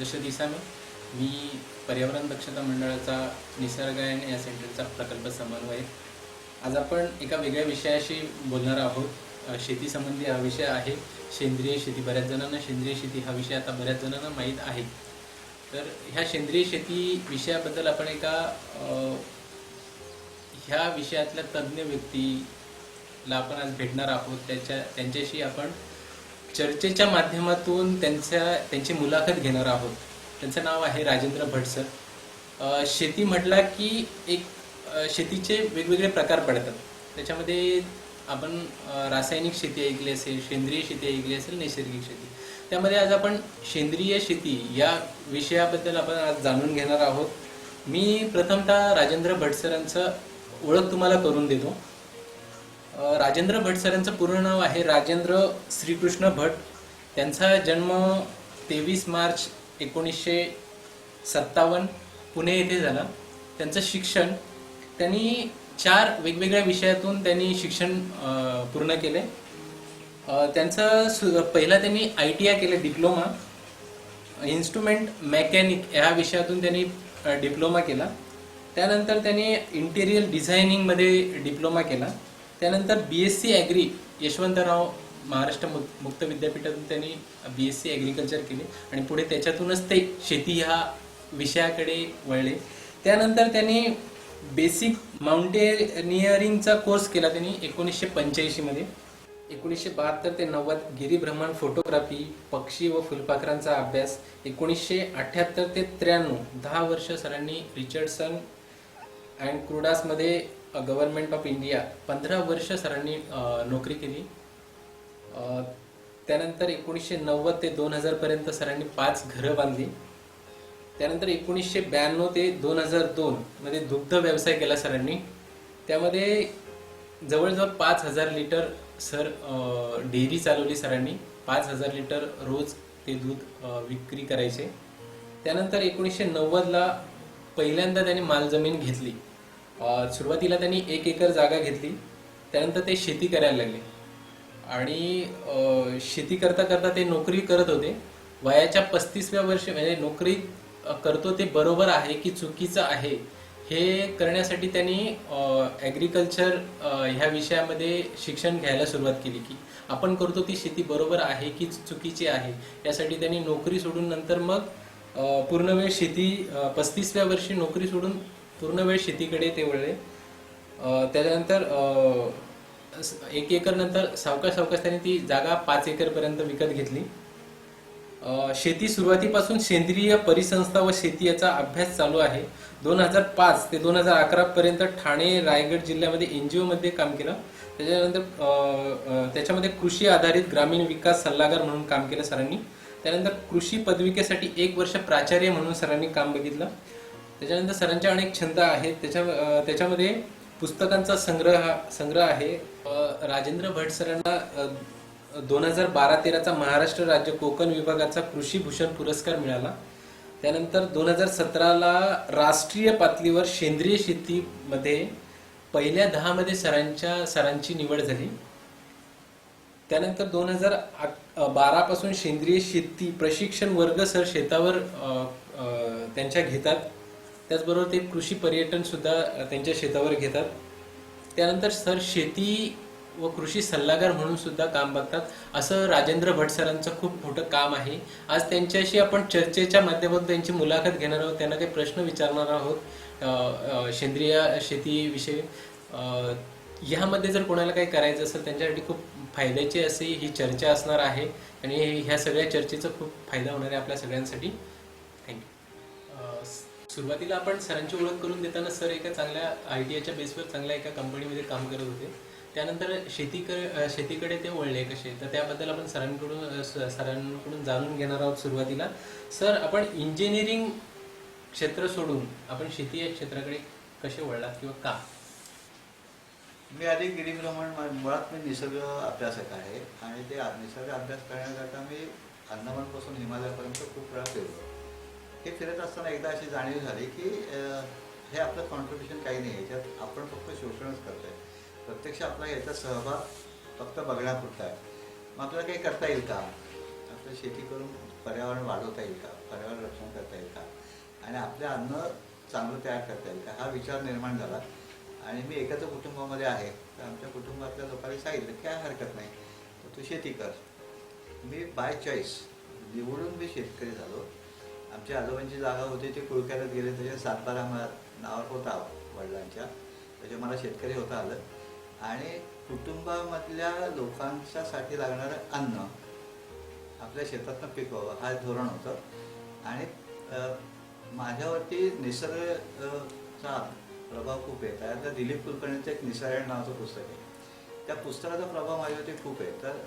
सदस्य दिसामे. मी पर्यावरण दक्षता मंडळाचा निसर्गायन या सेंटरचा प्रकल्प समन्वय. आज आपण एका वेगळ्या विषयाशी बोलणार आहोत. शेती संबंधी हा विषय आहे सेंद्रिय शेती. बऱ्याच जणांना सेंद्रिय शेती हा विषय आता बऱ्याच जणांना माहीत आहे. तर ह्या सेंद्रिय शेती विषयाबद्दल आपण एका ह्या विषयातल्या तज्ज्ञ व्यक्तीला आपण आज भेटणार आहोत. त्यांच्याशी आपण चर्चेच्या माध्यमातून त्यांची मुलाखत घेणार आहोत. त्यांचं नाव आहे राजेंद्र भट सर. शेती म्हटला की शेतीचे वेगवेगळे प्रकार पडतात. त्याच्यामध्ये आपण रासायनिक शेती ऐकली असेल, सेंद्रिय शेती ऐकली असेल, नैसर्गिक शेती. त्यामध्ये आज आपण सेंद्रिय शेती या विषयाबद्दल आपण आज जाणून घेणार आहोत. मी प्रथमतः राजेंद्र भट सरांचं ओळख तुम्हाला करून देतो. राजेंद्र भट सरांचं पूर्ण नाव आहे राजेंद्र श्रीकृष्ण भट. त्यांचा जन्म 23 मार्च 1957 पुणे येथे झाला. त्यांचं शिक्षण त्यांनी 4 वेगवेगळ्या विषयातून त्यांनी शिक्षण पूर्ण केले. पहिला त्यांनी ITI केले, डिप्लोमा इन्स्ट्रुमेंट मेकॅनिक या विषयातून त्यांनी डिप्लोमा केला. त्यानंतर त्यांनी इंटेरियर डिझायनिंगमध्ये डिप्लोमा केला. त्यानंतर BSc ॲग्री यशवंतराव महाराष्ट्र मुक्त विद्यापीठातून त्यांनी BSc ॲग्रिकल्चर केले आणि पुढे त्याच्यातूनच ते शेती ह्या विषयाकडे वळले. त्यानंतर त्यांनी बेसिक माउंटेनिअरिंगचा कोर्स केला त्यांनी 1985 मध्ये. 1972 ते 90 गिरीभ्रमण, फोटोग्राफी, पक्षी व फुलपाखरांचा अभ्यास. 1978 ते 93 10 वर्ष सरांनी रिचर्डसन अँड क्रुडासमध्ये गव्हर्नमेंट ऑफ इंडिया 15 वर्ष सरांनी नोकरी केली. त्यानंतर 1990 ते 2000 पर्यंत सरांनी 5 घरं बांधली. त्यानंतर 1992 ते 2002 मध्ये दुग्ध व्यवसाय केला सरांनी. त्यामध्ये जवळजवळ 5000 लिटर डेअरी चालवली सरांनी. 5000 लिटर रोज ते दूध विक्री करायचे. त्यानंतर 1990ला पहिल्यांदा त्यांनी मालजमीन घेतली. सुरुवातीला त्यांनी 1 एकर जागा घेतली. त्यानंतर ते शेती करायला लागले आणि शेती करता करता ते नोकरी करत होते. वयाच्या 35व्या वर्षी म्हणजे नोकरी करतो ते बरोबर आहे की चुकीचं आहे हे करण्यासाठी त्यांनी ॲग्रिकल्चर ह्या विषयामध्ये शिक्षण घ्यायला सुरुवात केली की आपण करतो ती शेती बरोबर आहे की चुकीची आहे. यासाठी त्यांनी नोकरी सोडून नंतर मग पूर्णवेळ शेती 35व्या वर्षी नोकरी सोडून पूर्णवेळ शेतीकडे ते वळले. त्याच्यानंतर 1 एकर नंतर सावकाश त्यांनी ती जागा 5 एकरपर्यंत विकत घेतली. शेती सुरुवातीपासून सेंद्रिय परिसंस्था व शेती याचा अभ्यास चालू आहे. 2005 ते 2011 पर्यंत ठाणे, रायगड जिल्ह्यामध्ये NGO मध्ये काम केलं. त्याच्यानंतर त्याच्यामध्ये कृषी आधारित ग्रामीण विकास सल्लागार म्हणून काम केलं सरांनी. त्यानंतर कृषी पदविकेसाठी 1 वर्ष प्राचार्य म्हणून सरांनी काम बघितलं. त्याच्यानंतर सरांचे अनेक छंद आहेत. त्याच्यामध्ये पुस्तकांचा संग्रह आहे. राजेंद्र भट सरांना 2012-13चा महाराष्ट्र राज्य कोकण विभागाचा कृषी भूषण पुरस्कार मिळाला. त्यानंतर 2017ला राष्ट्रीय पातळीवर सेंद्रिय शेतीमध्ये पहिल्या 10 मध्ये सरांची निवड झाली. त्यानंतर 2012 पासून सेंद्रिय शेती प्रशिक्षण वर्ग सर शेतावर त्यांच्या घेतात. त्याचबरोबर ते कृषी पर्यटन सुद्धा त्यांच्या शेतावर घेतात. त्यानंतर सर शेती व कृषी सल्लागार म्हणून सुद्धा काम बघतात. असं राजेंद्र भट सरांचं खूप मोठं काम आहे. आज त्यांच्याशी आपण चर्चेच्या माध्यमातून त्यांची मुलाखत घेणार आहोत. त्यांना काही प्रश्न विचारणार आहोत सेंद्रिय शेतीविषयी. ह्यामध्ये जर कोणाला काही करायचं असेल त्यांच्यासाठी खूप फायद्याची अशी ही चर्चा असणार आहे आणि ह्या सगळ्या चर्चेचा खूप फायदा होणार आहे आपल्या सगळ्यांसाठी. थँक्यू. सुरुवातीला आपण सरांची ओळख करून देताना सर एका चांगल्या ITIच्या बेसवर चांगल्या एका कंपनीमध्ये काम करत होते. त्यानंतर शेतीकडे ते वळले कसे, तर त्याबद्दल आपण सरांकडून जाणून घेणार आहोत. सुरुवातीला सर आपण इंजिनिअरिंग क्षेत्र सोडून आपण शेती या क्षेत्राकडे कसे वळलात किंवा का? मी आधी गिरीभ्रमण, मुळात मी निसर्ग अभ्यासक आहे आणि ते निसर्ग अभ्यास करण्याकरता मी अंदमानपासून हिमालयापर्यंत खूप वेळा फिरलो. हे फिरत असताना एकदा अशी जाणीव झाली की हे आपलं कॉन्ट्रिब्युशन काही नाही, याच्यात आपण फक्त शोषणच करतोय. प्रत्यक्ष आपला याचा सहभाग फक्त बघण्यापुरता आहे. मग आपल्याला काही करता येईल का? आपलं शेती करून पर्यावरण वाढवता येईल का, पर्यावरण रक्षण करता येईल का आणि आपलं अन्न चांगलं तयार करता येईल का, हा विचार निर्माण झाला. आणि मी एकत्र कुटुंबामध्ये आहे, तर आमच्या कुटुंबातल्या लोकांनी सांगितलं काय हरकत नाही, तर तू शेती कर. मी बाय चॉईस निवडून मी शेतकरी झालो. आमच्या आजोबांची जागा होती, ते कुळकऱ्यात गेले, त्याच्या सातबारा नावावर होता वडिलांच्या, त्याच्या मला शेतकरी होता आलं. आणि कुटुंबामधल्या लोकांच्यासाठी लागणारं अन्न आपल्या शेतातनं पिकवावं हा धोरण होतं. आणि माझ्यावरती निसर्गाचा प्रभाव खूप आहे. त्यातलं दिलीप कुलकर्णीचं एक निसर्ग नावाचं पुस्तक आहे, त्या पुस्तकाचा प्रभाव माझ्यावरती खूप आहे. तर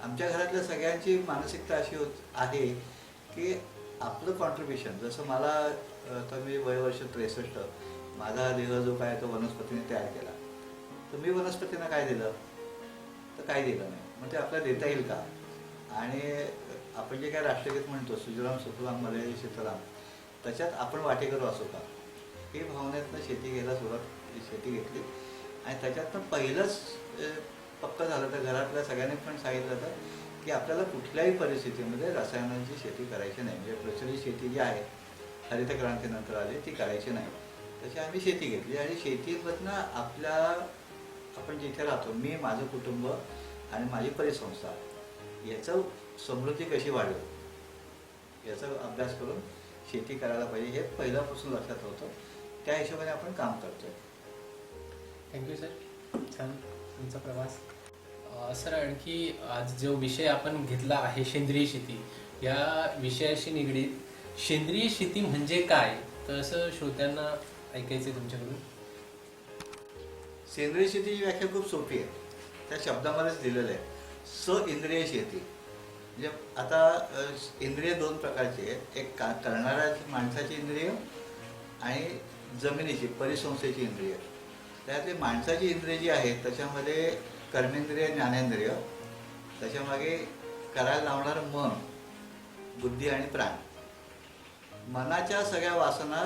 आमच्या घरातल्या सगळ्यांची मानसिकता अशी आहे की आपलं कॉन्ट्रीब्युशन, जसं मला तर मी वयवर्ष 63, माझा देह जो काय तो वनस्पतीने तयार केला, तर मी वनस्पतींना काय दिलं, तर काही दिलं नाही. मग ते आपल्याला देता येईल का. आणि आपण जे काय राष्ट्रगीत म्हणतो सुजलाम सुफलाम मलयजी शीतलाम, त्याच्यात आपण वाटेकरू असू का, ही भावनेतनं शेती शेती घेतली. आणि त्याच्यातनं पहिलंच पक्क झालं तर घरातल्या सगळ्यांनी पण सांगितलं होतं की आपल्याला कुठल्याही परिस्थितीमध्ये रसायनांची शेती करायची नाही. म्हणजे प्रचलित शेती जी आहे हरित क्रांतीनंतर आली ती करायची नाही. तशी आम्ही शेती घेतली आणि शेतीमधनं आपण जिथे राहतो, मी, माझं कुटुंब आणि माझी परिसंस्था, याचं समृद्धी कशी वाढेल याचा अभ्यास करून शेती करायला पाहिजे, हे पहिल्यापासून लक्षात होतं. त्या हिशोबाने आपण काम करतोय. थँक्यू सर, छान तुमचा प्रवास. सर, आणखी आज जो विषय आपण घेतला आहे सेंद्रिय शेती, या विषयाशी निगडीत सेंद्रिय शेती म्हणजे काय, तर असं श्रोत्यांना ऐकायचं तुमच्याकडून. सेंद्रिय शेतीची व्याख्या खूप सोपी आहे, त्या शब्दामध्येच दिलेलं आहे. इंद्रिय शेती म्हणजे आता इंद्रिय दोन प्रकारची आहेत, एक करणाऱ्या माणसाची इंद्रिय आणि जमिनीची परिसंस्थेची इंद्रिय. त्यातली माणसाची इंद्रिय जी आहेत त्याच्यामध्ये कर्मेंद्रिय, ज्ञानेंद्रिय, त्याच्यामागे करायला लावणारं मन, बुद्धी आणि प्राण. मनाच्या सगळ्या वासना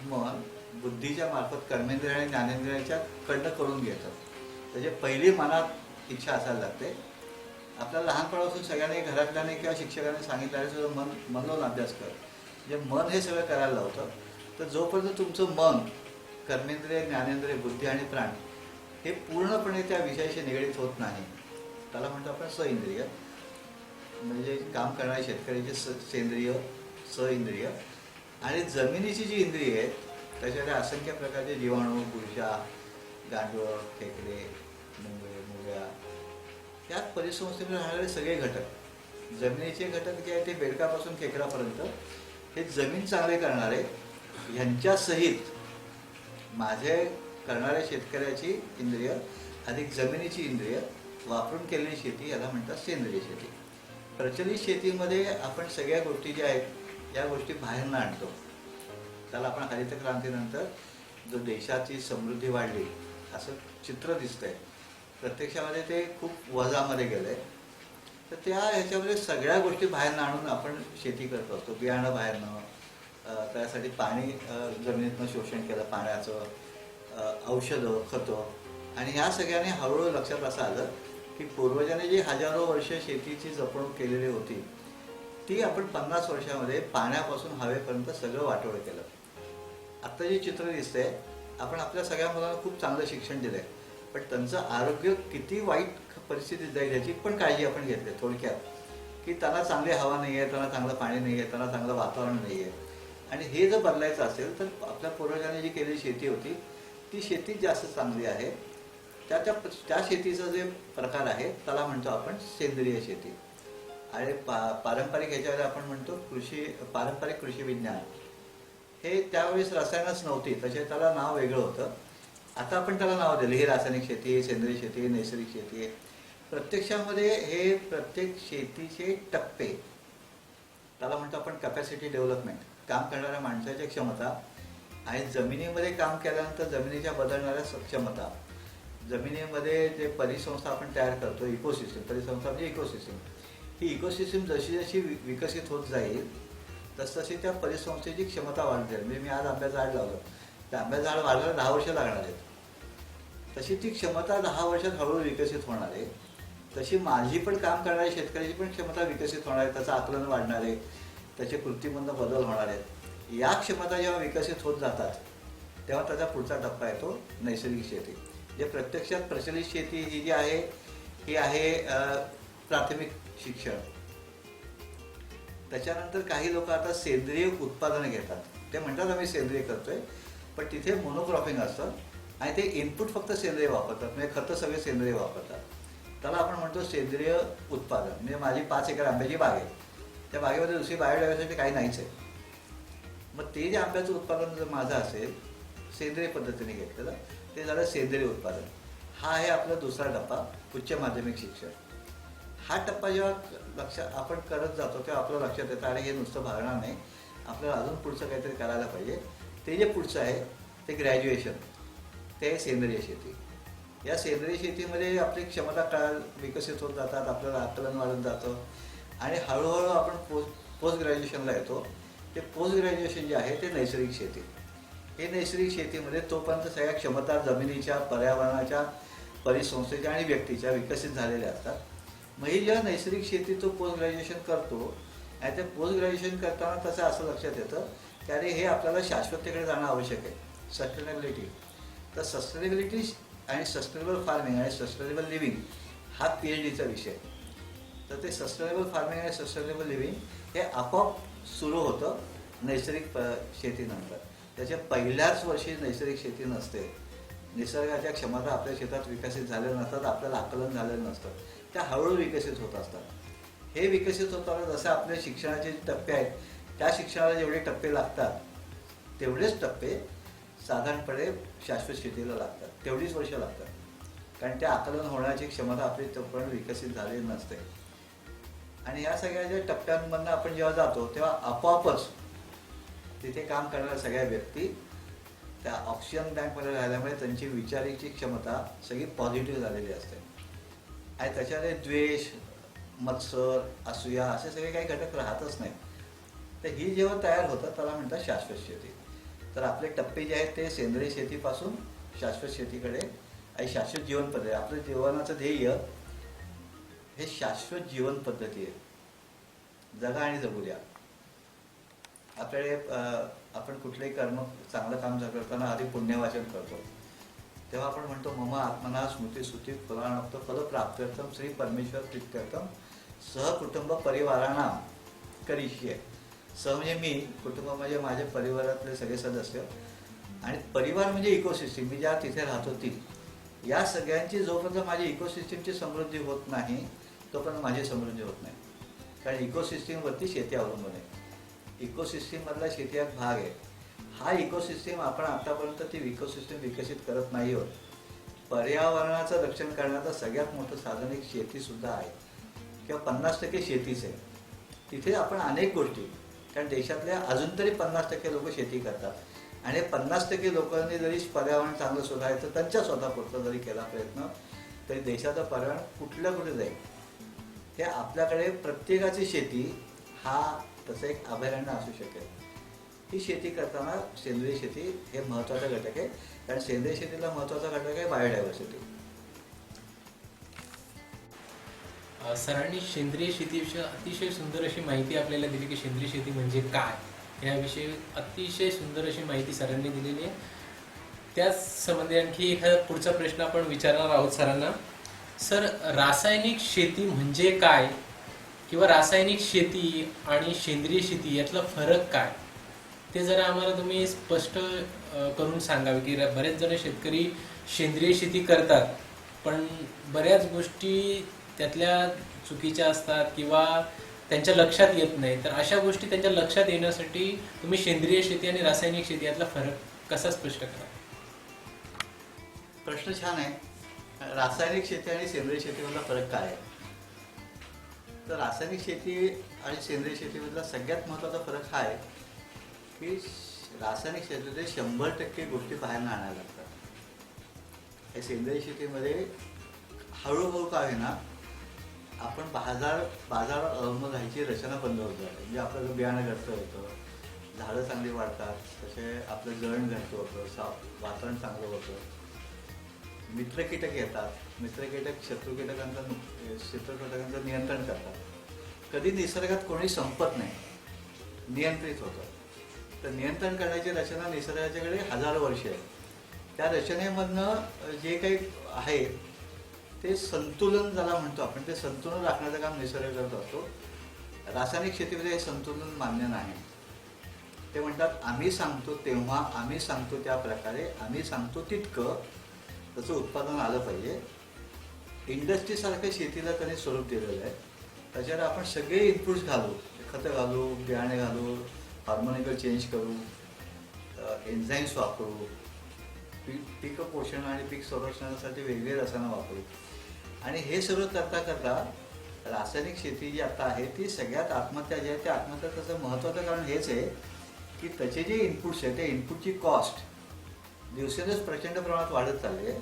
मन बुद्धीच्या मार्फत कर्मेंद्रिय आणि ज्ञानेंद्रियाच्या कडनं करून घेतात. त्याची पहिली मनात इच्छा असायला लागते. आपल्याला लहानपणापासून सगळ्यांनी घरातल्याने किंवा शिक्षकांनी सांगितल्याने सुद्धा मन लावून अभ्यास कर, म्हणजे मन हे सगळं करायला लावतं. तर जोपर्यंत तुमचं मन, कर्मेंद्रिय, ज्ञानेंद्रिय, बुद्धी आणि प्राण हे पूर्णपणे त्या विषयाशी निगडीत होत नाही, त्याला म्हणतो आपण सइंद्रिय. म्हणजे काम करणारे शेतकऱ्याचे सेंद्रिय, सइंद्रिय. आणि जमिनीची जी इंद्रिय आहेत त्याच्यामध्ये असंख्य प्रकारचे जीवाणू, बुरशा, गांडूळ, खेकडे, मुंग्या, त्यात परिसंस्थेमध्ये राहणारे सगळे घटक, जमिनीचे घटक जे आहेत ते बेडकापासून खेकडापर्यंत, हे जमीन चांगले करणारे ह्यांच्यासहित माझे करणाऱ्या शेतकऱ्याची इंद्रिय अधिक जमिनीची इंद्रिय वापरून केलेली शेती याला म्हणतात सेंद्रिय शेती. प्रचलित शेतीमध्ये आपण सगळ्या गोष्टी ज्या आहेत या गोष्टी बाहेरनं आणतो. त्याला आपण हरित क्रांतीनंतर जो देशाची समृद्धी वाढली असं चित्र दिसतंय, प्रत्यक्षामध्ये ते खूप वजामध्ये गेलं आहे. तर त्या ह्याच्यामध्ये सगळ्या गोष्टी बाहेरनं आणून आपण शेती करत असतो. बियाणं बाहेरनं, त्यासाठी पाणी जमिनीतनं शोषण केलं पाण्याचं, औषधं, खतं. आणि ह्या सगळ्यांनी हळूहळू लक्षात असं आलं की पूर्वजांनी जी हजारो वर्ष शेतीची जपणूक केलेली होती ती आपण 50 वर्षामध्ये पाण्यापासून हवेपर्यंत सगळं वाटोळं केलं. आत्ता जे चित्र दिसतंय, आपण आपल्या सगळ्या मुलांना खूप चांगलं शिक्षण दिलं आहे, पण त्यांचं आरोग्य किती वाईट परिस्थितीत जाईल याची पण काळजी आपण घेतली. थोडक्यात की त्यांना चांगली हवा नाही आहे, त्यांना चांगलं पाणी नाही आहे, त्यांना चांगलं वातावरण नाही आहे. आणि हे जर बदलायचं असेल तर आपल्या पूर्वजांनी जी केलेली शेती होती ती शेतीच जास्त चांगली आहे. त्या शेतीचा जे प्रकार आहे त्याला म्हणतो आपण सेंद्रिय शेती. आणि पारंपरिक ह्याच्यावर आपण म्हणतो पारंपरिक कृषी विज्ञान. हे त्यावेळेस रसायनच नव्हती, तसे त्याला नाव वेगळं होतं. आता आपण त्याला नाव दिलं, ही रासायनिक शेती, सेंद्रिय शेती, नैसर्गिक शेती. प्रत्यक्षामध्ये हे प्रत्येक शेतीचे टप्पे, त्याला म्हणतो आपण कॅपॅसिटी डेव्हलपमेंट, काम करणाऱ्या माणसाची क्षमता आणि जमिनीमध्ये काम केल्यानंतर जमिनीच्या बदलणाऱ्या क्षमता, जमिनीमध्ये जे परिसंस्था आपण तयार करतो, इकोसिस्टीम, परिसंस्था म्हणजे इकोसिस्टीम, ही इकोसिस्टीम जशी जशी विकसित होत जाईल तसतशी त्या परिसंस्थेची क्षमता वाढत जाईल. म्हणजे मी आज आंब्याचं झाड लावलं, त्या आंब्याचं झाड वाढायला 10 वर्ष लागणार आहेत, तशी ती क्षमता 10 वर्षात हळूहळू विकसित होणार आहे. तशी माझी पण काम करणाऱ्या शेतकऱ्याची पण क्षमता विकसित होणार आहे, त्याचं आकलन वाढणार आहे, त्याचे कृतीमधनं बदल होणार आहेत. या क्षमता जेव्हा विकसित होत जातात तेव्हा त्याचा पुढचा टप्पा येतो नैसर्गिक शेती. जे प्रत्यक्षात प्रचलित शेती ही जी आहे ही आहे प्राथमिक शिक्षण. त्याच्यानंतर काही लोक आता सेंद्रिय उत्पादनं घेतात. ते म्हणतात आम्ही सेंद्रिय करतोय, पण तिथे मोनोक्रॉपिंग असतं आणि ते इनपुट फक्त सेंद्रिय वापरतात, म्हणजे खतं सगळे सेंद्रिय वापरतात. त्याला आपण म्हणतो सेंद्रिय उत्पादन. म्हणजे माझी 5 एकर आंब्याची बाग आहे, त्या बागेमध्ये दुसरी बायोडायव्हर्सिटी काही नाहीच आहे. मग ते जे आंब्याचं उत्पादन जर माझं असेल सेंद्रिय पद्धतीने घेतलेलं, ते झालं सेंद्रिय उत्पादन. हा आहे आपला दुसरा टप्पा, उच्च माध्यमिक शिक्षण. हा टप्पा जेव्हा आपण करत जातो तेव्हा आपलं लक्षात येतं आणि हे नुसतं भागणार नाही, आपल्याला अजून पुढचं काहीतरी करायला पाहिजे. ते जे पुढचं आहे ते ग्रॅज्युएशन, ते आहे सेंद्रिय शेती. या सेंद्रिय शेतीमध्ये आपली क्षमता विकसित होत जातात, आपल्याला आकलन वाढत जातं आणि हळूहळू आपण पोस्ट ग्रॅज्युएशनला येतो. ते पोस्ट ग्रॅज्युएशन जे आहे ते नैसर्गिक शेती. हे नैसर्गिक शेतीमध्ये तोपर्यंत सगळ्या क्षमता जमिनीच्या, पर्यावरणाच्या, परिसंस्थेच्या आणि व्यक्तीच्या विकसित झालेल्या असतात. मग ही जेव्हा नैसर्गिक शेती तो पोस्ट ग्रॅज्युएशन करतो आणि ते पोस्ट ग्रॅज्युएशन करताना त्याचं असं लक्षात येतं की अरे हे आपल्याला शाश्वततेकडे जाणं आवश्यक आहे, सस्टेनेबिलिटी. तर सस्टेनेबिलिटी आणि सस्टेनेबल फार्मिंग आणि सस्टेनेबल लिव्हिंग हा PhDचा विषय. तर ते सस्टेनेबल फार्मिंग आणि सस्टेनेबल लिव्हिंग हे आपोआप सुरू होतं नैसर्गिक शेतीनंतर. त्याच्या पहिल्याच वर्षी नैसर्गिक शेती नसते. निसर्गाच्या क्षमता आपल्या शेतात विकसित झालेल्या नसतात, आपल्याला आकलन झालेलं नसतं, त्या हळूहळू विकसित होत असतात. हे विकसित होताना जसं आपल्या शिक्षणाचे जे टप्पे आहेत त्या शिक्षणाला जेवढे टप्पे लागतात तेवढेच टप्पे साधारणपणे शाश्वत शेतीला लागतात, तेवढीच वर्ष लागतात. कारण त्या आकलन होण्याची क्षमता आपली तोपर्यंत विकसित झालेली नसते. आणि या सगळ्या ज्या टप्प्यांमधनं आपण जेव्हा जातो तेव्हा आपोआपच तिथे काम करणाऱ्या सगळ्या व्यक्ती त्या ऑक्सिजन बँकमध्ये राहिल्यामुळे त्यांची विचाराची क्षमता सगळी पॉझिटिव्ह झालेली असते आणि त्याच्यामध्ये द्वेष, मत्सर, असूया असे सगळे काही घटक राहतच नाही. तर ही जेव्हा तयार होतं त्याला म्हणतात शाश्वत शेती. तर आपले टप्पे जे आहेत ते सेंद्रिय शेतीपासून शाश्वत शेतीकडे आणि शाश्वत जीवन पद्धती. आपलं जीवनाचं ध्येय हे शाश्वत जीवन पद्धती आहे. जगा आणि जगू द्या. आपल्याकडे आपण कुठलंही चांगलं काम करताना आधी पुण्यवाचन करतो, तेव्हा आपण म्हणतो मम आत्मना स्मृती सुती फलानोक्त फलप्राप्त्यर्थम श्री परमेश्वर प्रीत्यर्थम सहकुटुंब परिवाराणाम करिष्ये. सह म्हणजे मी, कुटुंब म्हणजे माझ्या परिवारातले सगळे सदस्य आणि परिवार म्हणजे इकोसिस्टीम, मी ज्या तिथे राहतो ती. या सगळ्यांची जोपर्यंत माझी इकोसिस्टीमची समृद्धी होत नाही तोपर्यंत माझी समृद्धी होत नाही. कारण इकोसिस्टीमवरती शेती अवलंबून आहे. इकोसिस्टीममधला शेती हा भाग आहे. हा इकोसिस्टीम आपण आतापर्यंत ती इकोसिस्टीम विकसित करत नाही आहोत. पर्यावरणाचं रक्षण करण्याचं सगळ्यात मोठं साधन एक शेतीसुद्धा आहे किंवा 50% शेतीच आहे. तिथे आपण अनेक गोष्टी, कारण देशातल्या अजून तरी 50% लोक शेती करतात आणि 50% लोकांनी जरी पर्यावरण चांगलं सुधारायचं त्यांच्या स्वतःपुरतं जरी केला प्रयत्न तरी देशाचं पर्यावरण कुठे जाईल. हे आपल्याकडे प्रत्येकाची शेती हा तसं एक अभयारण्य असू शकेल. ही शेती करताना सेंद्रिय शेती हे महत्त्वाचा घटक आहे. कारण सेंद्रिय शेतीला महत्त्वाचा घटक आहे बायोडायव्हर्सिटी. सरांनी सेंद्रिय शेतीविषयी अतिशय सुंदर अशी माहिती आपल्याला दिली की सेंद्रिय शेती म्हणजे काय याविषयी अतिशय सुंदर अशी माहिती सरांनी दिलेली आहे. त्याच संबंधी आणखी एखादा पुढचा प्रश्न आपण विचारणार आहोत सरांना. सर, रासायनिक शेती म्हणजे काय किंवा रासायनिक शेती आणि सेंद्रिय शेती यातला फरक काय ते जरा आम्हाला तुम्ही स्पष्ट करून सांगावे. की बरेच जण शेतकरी सेंद्रिय शेती करतात पण बऱ्याच गोष्टी त्यातल्या चुकीच्या असतात किंवा त्यांच्या लक्षात येत नाही. तर अशा गोष्टी त्यांच्या लक्षात येण्यासाठी तुम्ही सेंद्रिय शेती आणि रासायनिक शेती यातला फरक कसा स्पष्ट करा? प्रश्न छान आहे. रासायनिक शेती आणि सेंद्रिय शेतीमधला फरक काय आहे? तर रासायनिक शेती आणि सेंद्रिय शेतीमधला सगळ्यात महत्त्वाचा फरक हा आहे की रासायनिक शेतीमध्ये 100% गोष्टी बाहेर आणायला लागतात. हे सेंद्रिय शेतीमध्ये हळूहळू का होईना आपण बाजारात अवलंबून राहायची रचना बंद होत जाते. म्हणजे आपलं बियाणं घरचं होतं, झाडं चांगली वाढतात, तसे आपलं जळण घरचं होतं, वातावरण चांगलं होतं. मित्रकीटक येतात, मित्रकीटक शत्रुकीटकांचं नियंत्रण करतात. कधी निसर्गात कोणी संपत नाही. नियंत्रित होतं. तर नियंत्रण करण्याची रचना निसर्गाच्याकडे हजारो वर्षे आहे. त्या रचनेमधनं जे काही आहे ते संतुलन ज्याला म्हणतो आपण, ते संतुलन राखण्याचं काम निसर्ग करत असतो. रासायनिक शेतीमध्ये हे संतुलन मान्य नाही. ते म्हणतात आम्ही सांगतो तेव्हा, आम्ही सांगतो त्या प्रकारे, आम्ही सांगतो तितकं त्याचं उत्पादन आलं पाहिजे. इंडस्ट्रीसारख्या शेतीला त्यांनी स्वरूप दिलेलं आहे. त्याच्यात आपण सगळे इनपुट्स घालू, खतं घालू, बियाणे घालू, हार्मोनिकल चेंज करू, एन्झाईम्स वापरू, पीक पोषण आणि पीक संरक्षणासाठी वेगवेगळी रसायनं वापरू. आणि हे सर्व करता करता रासायनिक शेती जी आता आहे ती सगळ्यात आत्महत्या जी आहे त्या आत्महत्याचं महत्त्वाचं कारण हेच आहे की त्याचे जे इनपुट्स आहेत त्या इनपुटची कॉस्ट दिवसेंदिवस प्रचंड प्रमाणात वाढत चालली आहे.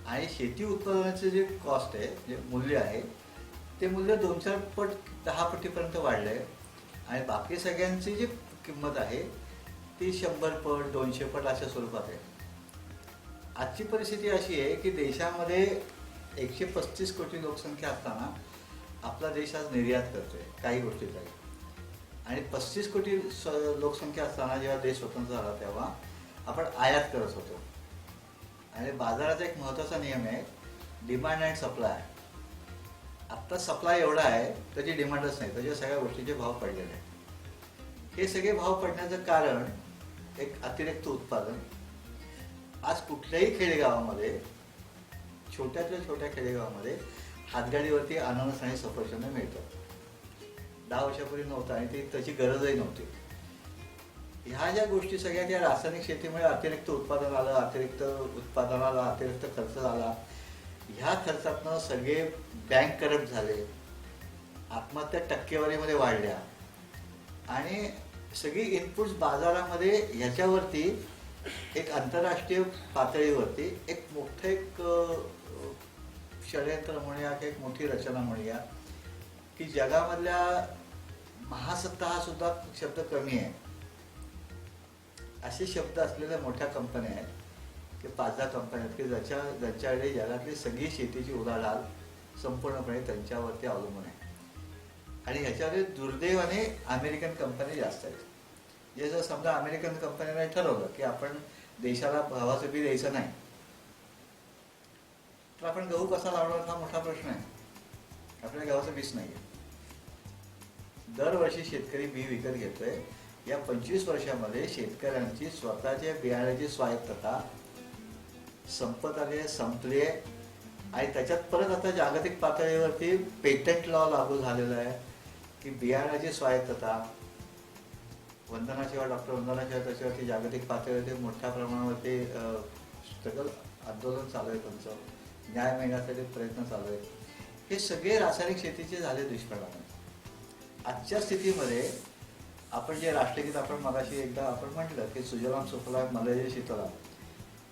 आणि शेती उत्पादनाचे जे कॉस्ट आहे, जे मूल्य आहे, ते मूल्य 2-4 पट 10 पटीपर्यंत वाढलं आहे. आणि बाकी सगळ्यांची जी किंमत आहे ती 100 पट 200 पट अशा स्वरूपात आहे. आजची परिस्थिती अशी आहे की देशामध्ये 135 कोटी लोकसंख्या असताना आपला देश आज निर्यात करतोय काही गोष्टीसाठी. आणि 35 कोटी लोकसंख्या असताना जेव्हा देश स्वतंत्र झाला तेव्हा आपण आयात करत होतो. आणि बाजाराचा एक महत्त्वाचा नियम आहे डिमांड अँड सप्लाय. आत्ता सप्लाय एवढा आहे त्याची डिमांडच नाही, त्याच्या सगळ्या गोष्टीचे भाव पडलेले आहेत. हे सगळे भाव पडण्याचं कारण एक अतिरिक्त उत्पादन. आज कुठल्याही खेडेगावामध्ये, छोट्यातल्या छोट्या खेडेगावामध्ये हातगाडीवरती अननस आणि सफरचंद मिळतात. 10 वर्षापूर्वी नव्हतं आणि ती त्याची गरजही नव्हती. ह्या ज्या गोष्टी सगळ्या त्या रासायनिक शेतीमुळे अतिरिक्त उत्पादन आलं, अतिरिक्त उत्पादनाला अतिरिक्त खर्च झाला. ह्या खर्चातनं सगळे बँक करप्ट झाले, आत्महत्या टक्केवारीमध्ये वाढल्या आणि सगळी इनपुट्स बाजारामध्ये ह्याच्यावरती एक आंतरराष्ट्रीय पातळीवरती एक मोठं एक षडयंत्र म्हणूया की एक मोठी रचना म्हणूया की जगामधल्या महासत्ता हा सुद्धा शब्द कमी आहे. असे शब्द असलेल्या मोठ्या कंपन्या आहेत की 5-10 कंपन्या आहेत की ज्यांच्याकडे जगातली सगळी शेतीची उलाढाल संपूर्णपणे त्यांच्यावरती अवलंबून आहे. आणि ह्याच्यामध्ये दुर्दैवाने अमेरिकन कंपनी जास्त आहेत. जे जर समजा अमेरिकन कंपनीने ठरवलं की आपण देशाला गव्हाचं बी द्यायचं नाही, तर आपण गहू कसा लावणार हा मोठा प्रश्न आहे. आपल्याला गव्हाचं बीज नाही आहे. दरवर्षी शेतकरी बी विकत घेतोय. या 25 वर्षामध्ये शेतकऱ्यांची स्वतःच्या बियाण्याची स्वायत्तता संपत आली आहे, संपली आहे. आणि त्याच्यात परत आता जागतिक पातळीवरती पेटंट लॉ लागू झालेला आहे की बियाण्याची स्वायत्तता. वंदनाशिवाय, डॉक्टर वंदनाशिवाय त्याच्यावरती जागतिक पातळीवरती मोठ्या प्रमाणावरती स्ट्रगल आंदोलन चालू आहे, तुमचं न्याय मिळण्यासाठी प्रयत्न चालू आहे. हे सगळे रासायनिक शेतीचे झाले दुष्परिणाम. आजच्या स्थितीमध्ये आपण जे राष्ट्रगीत आपण मगाशी एकदा आपण म्हटलं की सुजलाम सुफलाम मलयज शीतलाम,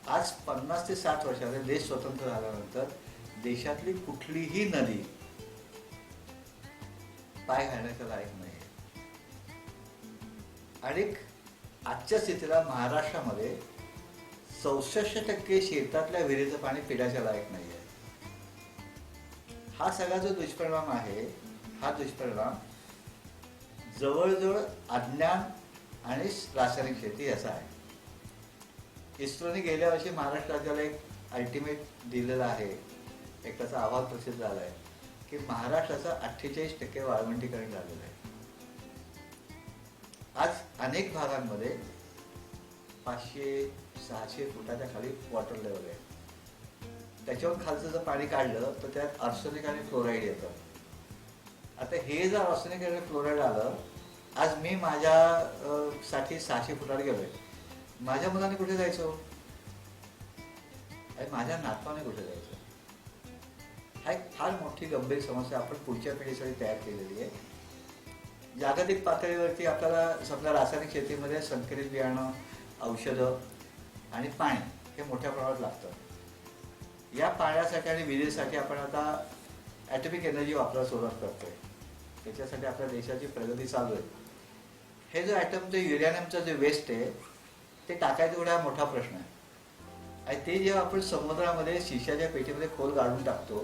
आज 50 ते 60 वर्षामध्ये देश स्वतंत्र झाल्यानंतर देशातली कुठलीही नदी पाय घालण्याच्या लायक नाही. आणि आजच्या स्थितीला महाराष्ट्रामध्ये 64% शेतातल्या विहिरीचं पाणी पिण्याच्या लायक नाही आहे. हा सगळा जो दुष्परिणाम आहे, हा दुष्परिणाम जवळजवळ अज्ञान आणि रासायनिक शेती याचा आहे. इस्रोने गेल्या वर्षी महाराष्ट्र राज्याला एक अल्टिमेट दिलेला आहे, एक त्याचा अहवाल प्रसिद्ध झाला आहे की महाराष्ट्राचं 48% वाळवंटीकरण झालेलं आहे. आज अनेक भागांमध्ये 500-600 फुटाच्या खाली वॉटर लेवल आहे. त्याच्यावर खालचं जर पाणी काढलं तर त्यात आर्सेनिक आणि फ्लोराईड येतं. आता हे जर आर्सेनिक आणि फ्लोराईड आलं, आज मी माझ्या साठी 600 फुटावर गेलोय, माझ्या मुलाने कुठे जायचं आणि माझ्या नातवाने कुठे जायचं? हा एक फार मोठी गंभीर समस्या आपण पुढच्या पिढीसाठी तयार केलेली आहे. जागतिक पातळीवरती आपल्याला समजा रासायनिक शेतीमध्ये संकरित बियाणं, औषधं आणि पाणी हे मोठ्या प्रमाणात लागतं. या पाण्यासाठी आणि विजेसाठी आपण आता ॲटॉमिक एनर्जी वापरायला सुरुवात करतोय. त्याच्यासाठी आपल्या देशाची प्रगती चालू आहे. हे जो ॲटमचं युरेनियमचं जे वेस्ट आहे ते टाकायचा एवढा मोठा प्रश्न आहे. आणि ते जेव्हा आपण समुद्रामध्ये शिशाच्या पेटीमध्ये खोल गाडून टाकतो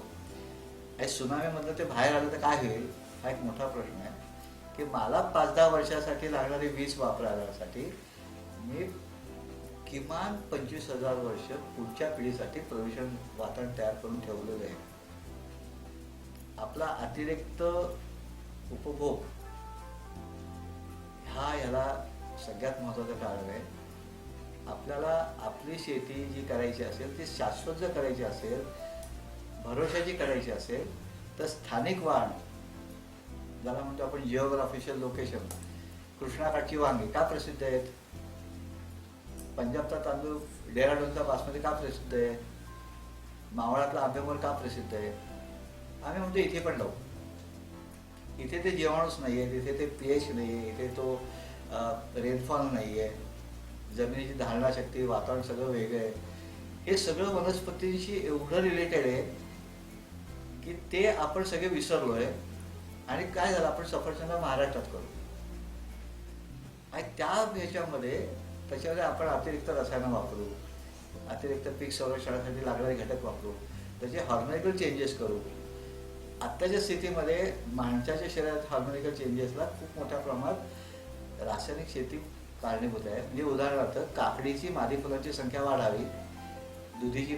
आणि सुनामीमधनं ते बाहेर आलं तर काय होईल, हा एक मोठा प्रश्न आहे. की मला 5-10 वर्षासाठी लागणारी वीज वापरण्यासाठी मी किमान 25,000 वर्ष पुढच्या पिढीसाठी प्रदूषण वातावरण तयार करून ठेवलेलं आहे. आपला अतिरिक्त उपभोग हा याला सगळ्यात महत्त्वाचं कारण आहे. आपल्याला आपली शेती जी करायची असेल ती शाश्वत जर करायची असेल, भरोशाची करायची असेल, तर स्थानिक वाहन, ज्याला म्हणतो आपण जिओग्राफिशियल लोकेशन, कृष्णाकाठची वांगी का प्रसिद्ध आहेत, पंजाबचा तांदूळ, डेहराडूनचा बासमती का प्रसिद्ध आहे, मावळातला आंबेमोर का प्रसिद्ध आहे. आम्ही म्हणतो इथे पण लावू. इथे ते जीवाणूच नाही आहे, तिथे ते पीएच नाही आहे, इथे तो रेनफॉल नाही आहे, जमिनीची धारणा शक्ती, वातावरण सगळं वेगळं आहे. हे सगळं वनस्पतींशी एवढं रिलेटेड आहे की ते आपण सगळे विसरलो आहे. आणि काय झालं, आपण सफरचंद महाराष्ट्रात करू आणि त्या ह्याच्यामध्ये त्याच्यामध्ये आपण अतिरिक्त रसायनं वापरू, अतिरिक्त पीक संरक्षणासाठी लागणारे घटक वापरू, त्याचे हार्मोनिकल चेंजेस करू. आत्ताच्या स्थितीमध्ये माणसाच्या शरीरात हार्मोनिकल चेंजेसला खूप मोठ्या प्रमाणात रासायनिक शेती कारणीभूत आहे. म्हणजे उदाहरणार्थ काकडीची मादी फुलांची संख्या वाढावी, दुधीची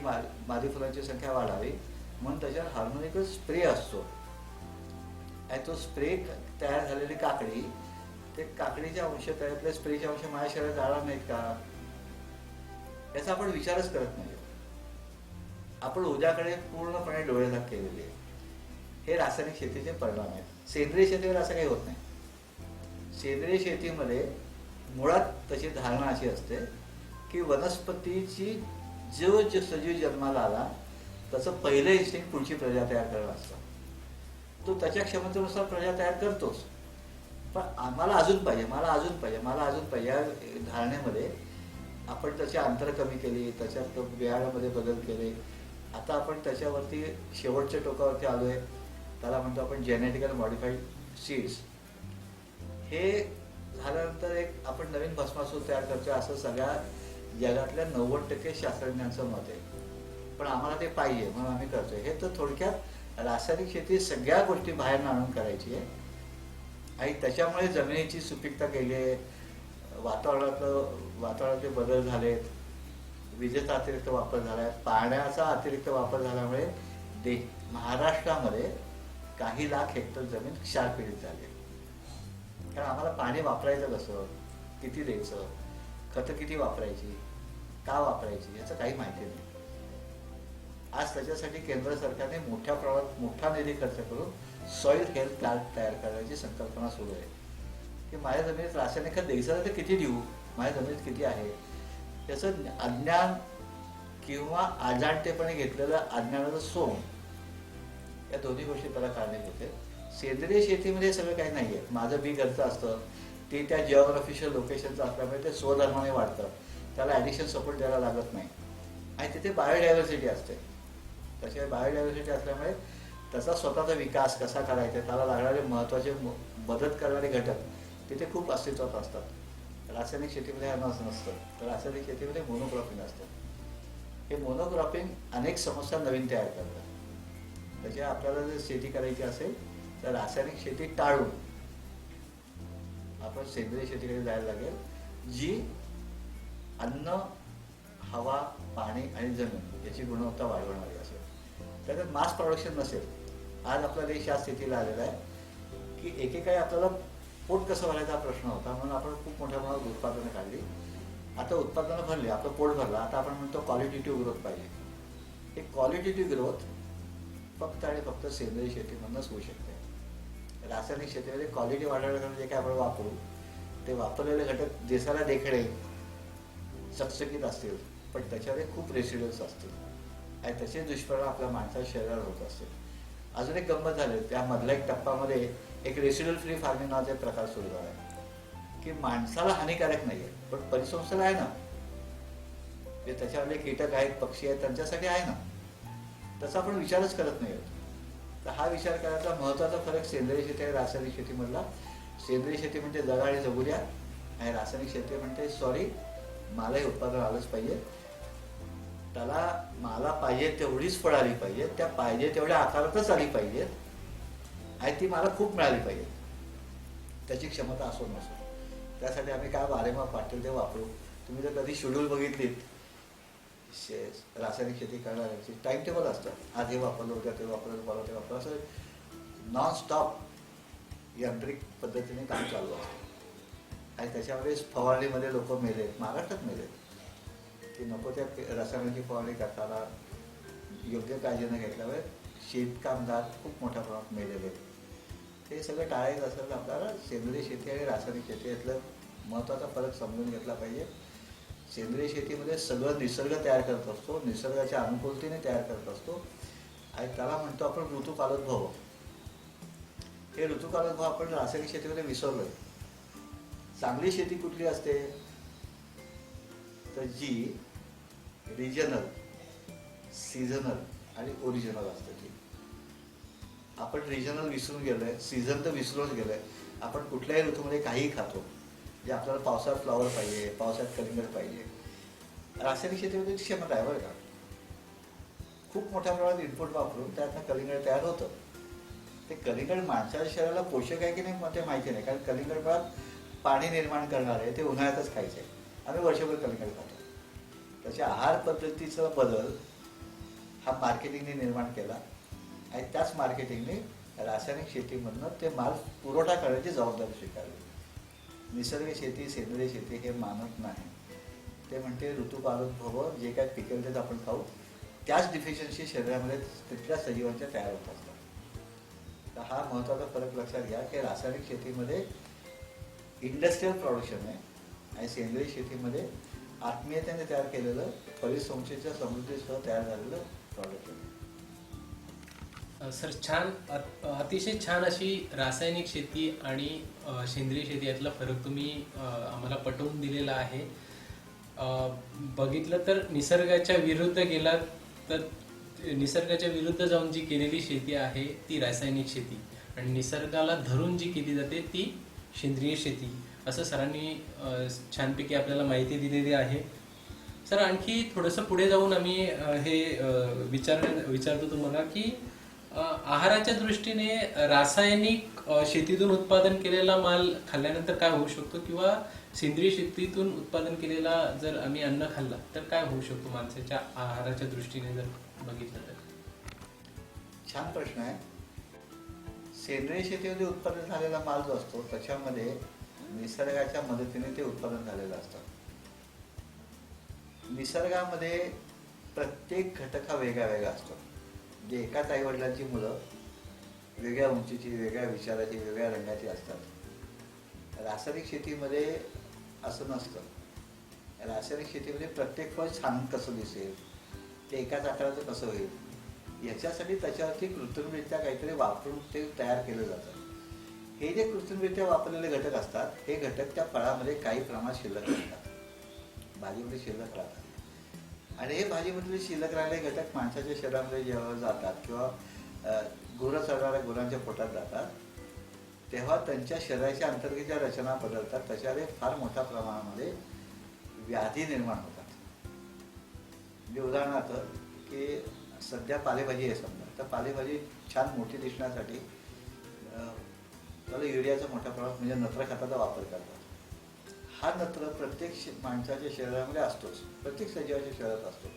मादी फुलांची संख्या वाढावी म्हणून त्याच्यावर हार्मोनिकल स्प्रे असतो आणि तो स्प्रे तयार झालेली काकडी, ते काकडीचे अंश त्यातले स्प्रेचे अंश माझ्या शरीरात जाणार नाहीत का, याचा आपण विचारच करत नाही. आपण उद्याकडे पूर्णपणे डोळे झाक केलेले आहे. हे रासायनिक शेतीचे परिणाम आहेत. सेंद्रिय शेतीवर असं काही होत नाही. सेंद्रिय शेतीमध्ये मुळात तशी धारणा अशी असते की वनस्पतीची जो सजीव जन्माला आला त्याचं पहिलं इन्स्टिंक्ट पुढची प्रजा तयार करणं असतं. तो त्याच्या क्षमतेनुसार प्रजा तयार करतोच, पण आम्हाला अजून पाहिजे, मला अजून पाहिजे, मला अजून पाहिजे या धारणेमध्ये आपण त्याची अंतर कमी केली, त्याच्यात बियाण्यामध्ये बदल केले. आता आपण त्याच्यावरती शेवटच्या टोकावरती आलो आहे, त्याला म्हणतो आपण जेनेटिकल मॉडिफाईड सीड्स. हे झाल्यानंतर एक आपण नवीन भस्मासूर तयार करतोय असं सगळ्या जगातल्या 90% शास्त्रज्ञांचं मत आहे. पण आम्हाला ते पाहिजे म्हणून आम्ही करतोय. हे तर थोडक्यात रासायनिक शेती सगळ्या गोष्टी बाहेर आणून करायची आहे आणि त्याच्यामुळे जमिनीची सुपीकता केली आहे, वातावरणातले बदल झालेत, विजेचा अतिरिक्त वापर झाला आहे, पाण्याचा अतिरिक्त वापर झाल्यामुळे महाराष्ट्रामध्ये काही लाख हेक्टर जमीन क्षारपीडित झाली. कारण आम्हाला पाणी वापरायचं कसं, किती द्यायचं, खतं किती वापरायची, का वापरायची याचं काही माहिती नाही. आज त्याच्यासाठी केंद्र सरकारने मोठ्या प्रमाणात मोठा निधी खर्च करून सॉइल हेल्थ कार्ड तयार करण्याची संकल्पना सुरू आहे. की माझ्या जमिनीत रासायनिक खत द्यायचं तर किती देऊ, माझ्या जमिनीत किती आहे, याचं अज्ञान किंवा अजाणतेपणे घेतलेलं अज्ञानाचं सोंग, या दोन्ही गोष्टी त्याला कारणीभूत होते. सेंद्रिय शेतीमध्ये सगळं काही नाही आहे. माझं बी घरचं असतं, ते त्या जिओग्राफिशियल लोकेशनचं असल्यामुळे ते स्वधर्माने वाढतं, त्याला ॲडिशन सपोर्ट द्यायला लागत नाही आणि तिथे बायोडायव्हर्सिटी असते. त्याशिवाय बायोडायव्हर्सिटी असल्यामुळे त्याचा स्वतःचा विकास कसा करायचा, त्याला लागणारे महत्त्वाचे मदत करणारे घटक तिथे खूप अस्तित्वात असतात. रासायनिक शेतीमध्ये हे नसतं. तर रासायनिक शेतीमध्ये मोनोक्रॉपिंग असतं. हे मोनोक्रॉपिंग अनेक समस्या नवीन तयार करतात. त्याच्या आपल्याला जर शेती करायची असेल तर रासायनिक शेती टाळून आपण सेंद्रिय शेतीकडे जायला लागेल, जी अन्न, हवा, पाणी आणि जमीन याची गुणवत्ता वाढवणारी असेल. त्याच्यात मास प्रोडक्शन नसेल. आज आपला देश या स्थितीला आलेला आहे की एकेकाळी आपल्याला पोट कसं भरायचा हा प्रश्न होता, म्हणून आपण खूप मोठ्या प्रमाणात उत्पादनं काढली. आता उत्पादनं भरली, आपलं पोट भरलं, आता आपण म्हणतो क्वालिटेटिव्ह ग्रोथ पाहिजे. हे क्वालिटेटिव्ह ग्रोथ फक्त आणि फक्त सेंद्रिय शेतीमधूनच होऊ शकते. रासायनिक शेतीमध्ये क्वालिटी वाढवण्यासाठी जे काय आपण वापरू, ते वापरलेले घटक दिसायला देखणे चकचकीत असतील, पण त्याच्यामध्ये खूप रेसिड्युअल्स असतील आणि त्याचे दुष्परिणाम आपल्या माणसाच्या शरीरावर होत असतील. अजून एक गंमत झाली, त्यामधल्या एक टप्प्यामध्ये एक रेसिड्युअल फ्री फार्मिंग नावाचा एक प्रकार सुरू झाला आहे की माणसाला हानिकारक नाही आहे, पण परिसंस्थेला आहे ना, जे त्याच्यावरले कीटक आहेत, पक्षी आहेत, त्यांच्यासाठी आहे ना, त्याचा आपण विचारच करत नाही आहोत. तर हा विचार करायचा महत्त्वाचा फरक सेंद्रिय शेती आणि रासायनिक शेतीमधला. सेंद्रिय शेती म्हणजे जगा आणि जगूया आणि रासायनिक शेती म्हणते सॉरी, मला हे उत्पादन आलंच पाहिजे, त्याला मला पाहिजे तेवढीच फळं आली पाहिजे, त्या पाहिजे तेवढ्या आकारातच आली पाहिजेत आणि ती मला खूप मिळाली पाहिजे. त्याची क्षमता असो नसो. त्यासाठी आम्ही काय वारेमाप वाटेल ते वापरू. तुम्ही जर कधी शेड्यूल बघितलीत रासायनिक शेती करणाऱ्यांची टाईम टेबल असतं. आज हे वापरलं, उद्या ते वापरलं, परवा ते वापरलं, असं नॉनस्टॉप यांत्रिक पद्धतीने काम चालू असतं. आणि त्याच्यामध्ये फवारणीमध्ये लोक मेलेत, महाराष्ट्रात मेलेत की नको त्या रसायनाची फवारणी करताना योग्य काळजी न घेतल्यामुळे शेतकामदार खूप मोठ्या प्रमाणात मेलेले आहेत. ते सगळं टाळायचं असेल तर आपल्याला सेंद्रिय शेती आणि रासायनिक शेती यातलं महत्त्वाचा फरक समजून घेतला पाहिजे. सेंद्रिय शेतीमध्ये सगळं निसर्ग तयार करत असतो, निसर्गाच्या अनुकूलतेने तयार करत असतो आणि त्याला म्हणतो आपण ऋतुकालोद्भव. हे ऋतुकालोद्भव आपण रासायनिक शेतीमध्ये विसरलोय. चांगली शेती कुठली असते तर जी रिजनल, सीझनल आणि ओरिजिनल असते. ती आपण रिजनल विसरून गेलोय, सीझन तर विसरूनच गेलोय. आपण कुठल्याही ऋतूमध्ये काहीही खातो. जे आपल्याला पावसाळ्यात फ्लॉवर पाहिजे, पावसाळ्यात कलिंगड पाहिजे. रासायनिक शेतीमध्ये क्षमता आहे बरं का. खूप मोठ्या प्रमाणात इनपुट वापरून त्यातनं कलिंगड तयार होतं. ते कलिंगड माणसाच्या शरीराला पोषक आहे की नाही मला ते माहिती नाही, कारण कलिंगड मुळात पाणी निर्माण करणार आहे, ते उन्हाळ्यातच खायचं आहे. आम्ही वर्षभर कलिंगड खातो. त्याच्या आहार पद्धतीचा बदल हा मार्केटिंगने निर्माण केला आणि त्याच मार्केटिंगने रासायनिक शेतीमधनं ते माल पुरवठा करण्याची जबाबदारी स्वीकारली. निसर्ग शेती, सेंद्रिय शेती हे मानत नाही. ते म्हणते ऋतुकालोद्भव, जे काय पिकेल तेच आपण खाऊ. त्याच डिफिशियन्सी शरीरामध्ये तिथल्या सजीवांच्या तयार होत असतात. तर हा महत्त्वाचा फरक लक्षात घ्या की रासायनिक शेतीमध्ये इंडस्ट्रियल प्रोडक्शन आहे आणि सेंद्रिय शेतीमध्ये आत्मीयतेने तयार केलेलं परिसंस्थेच्या समृद्धीसह तयार झालेलं प्रॉडक्ट आहे. सर छान, अतिशय छान अशी रासायनिक शेती आणि सेंद्रिय शेती यातला फरक तुम्ही आम्हाला पटवून दिलेला आहे. बघितलं तर निसर्गाच्या विरुद्ध गेला तर निसर्गाच्या विरुद्ध जाऊन जी केलेली शेती आहे ती रासायनिक शेती आणि निसर्गाला धरून जी केली जाते ती सेंद्रिय शेती, असं सरांनी छानपैकी आपल्याला माहिती दिलेली आहे. सर आणखी थोडंसं पुढे जाऊन आम्ही हे विचारतो तुम्हाला की आहाराच्या दृष्टीने रासायनिक शेतीतून उत्पादन केलेला माल खाल्ल्यानंतर काय होऊ शकतो किंवा सेंद्रिय शेतीतून उत्पादन केलेला जर आम्ही अन्न खाल्ला तर काय होऊ शकतो माणसाच्या आहाराच्या दृष्टीने जर बघितलं तर? छान प्रश्न आहे. सेंद्रिय शेतीमध्ये उत्पादन झालेला माल जो असतो त्याच्यामध्ये निसर्गाच्या मदतीने ते उत्पादन झालेलं असतं. निसर्गामध्ये प्रत्येक घटक हा वेगळा वेगळा असतो. जे एकाच आईवडिलांची मुलं वेगळ्या उंचीची, वेगळ्या विचाराची, वेगळ्या रंगाची असतात. रासायनिक शेतीमध्ये असं नसतं. रासायनिक शेतीमध्ये प्रत्येक फळ छान कसं दिसेल, ते एकाच आकाराचं कसं होईल याच्यासाठी त्याच्यावरती कृत्रिमरित्या काहीतरी वापरून ते तयार केलं जातं. हे जे कृत्रिमरित्या वापरलेले घटक असतात हे घटक त्या फळामध्ये काही प्रमाणात शिल्लक राहतात, भाजीमध्ये शिल्लक राहतात. आणि हे भाजीमध्ये शिल्लक राहिलेले घटक माणसाच्या शरीरामध्ये जेव्हा जातात किंवा गुरं चढणाऱ्या गुरांच्या पोटात जातात तेव्हा त्यांच्या शरीराच्या अंतर्गत ज्या रचना बदलतात त्याच्यामध्ये फार मोठ्या प्रमाणामध्ये व्याधी निर्माण होतात. म्हणजे उदाहरणार्थ की सध्या पालेभाजी आहे समजा, तर पालेभाजी छान मोठी दिसण्यासाठी त्याला युरियाचा मोठ्या प्रमाणात म्हणजे नत्र खताचा वापर करतात. हा नत्र प्रत्येक माणसाच्या शरीरामध्ये असतोच, प्रत्येक सजीवाच्या शरीरात असतो.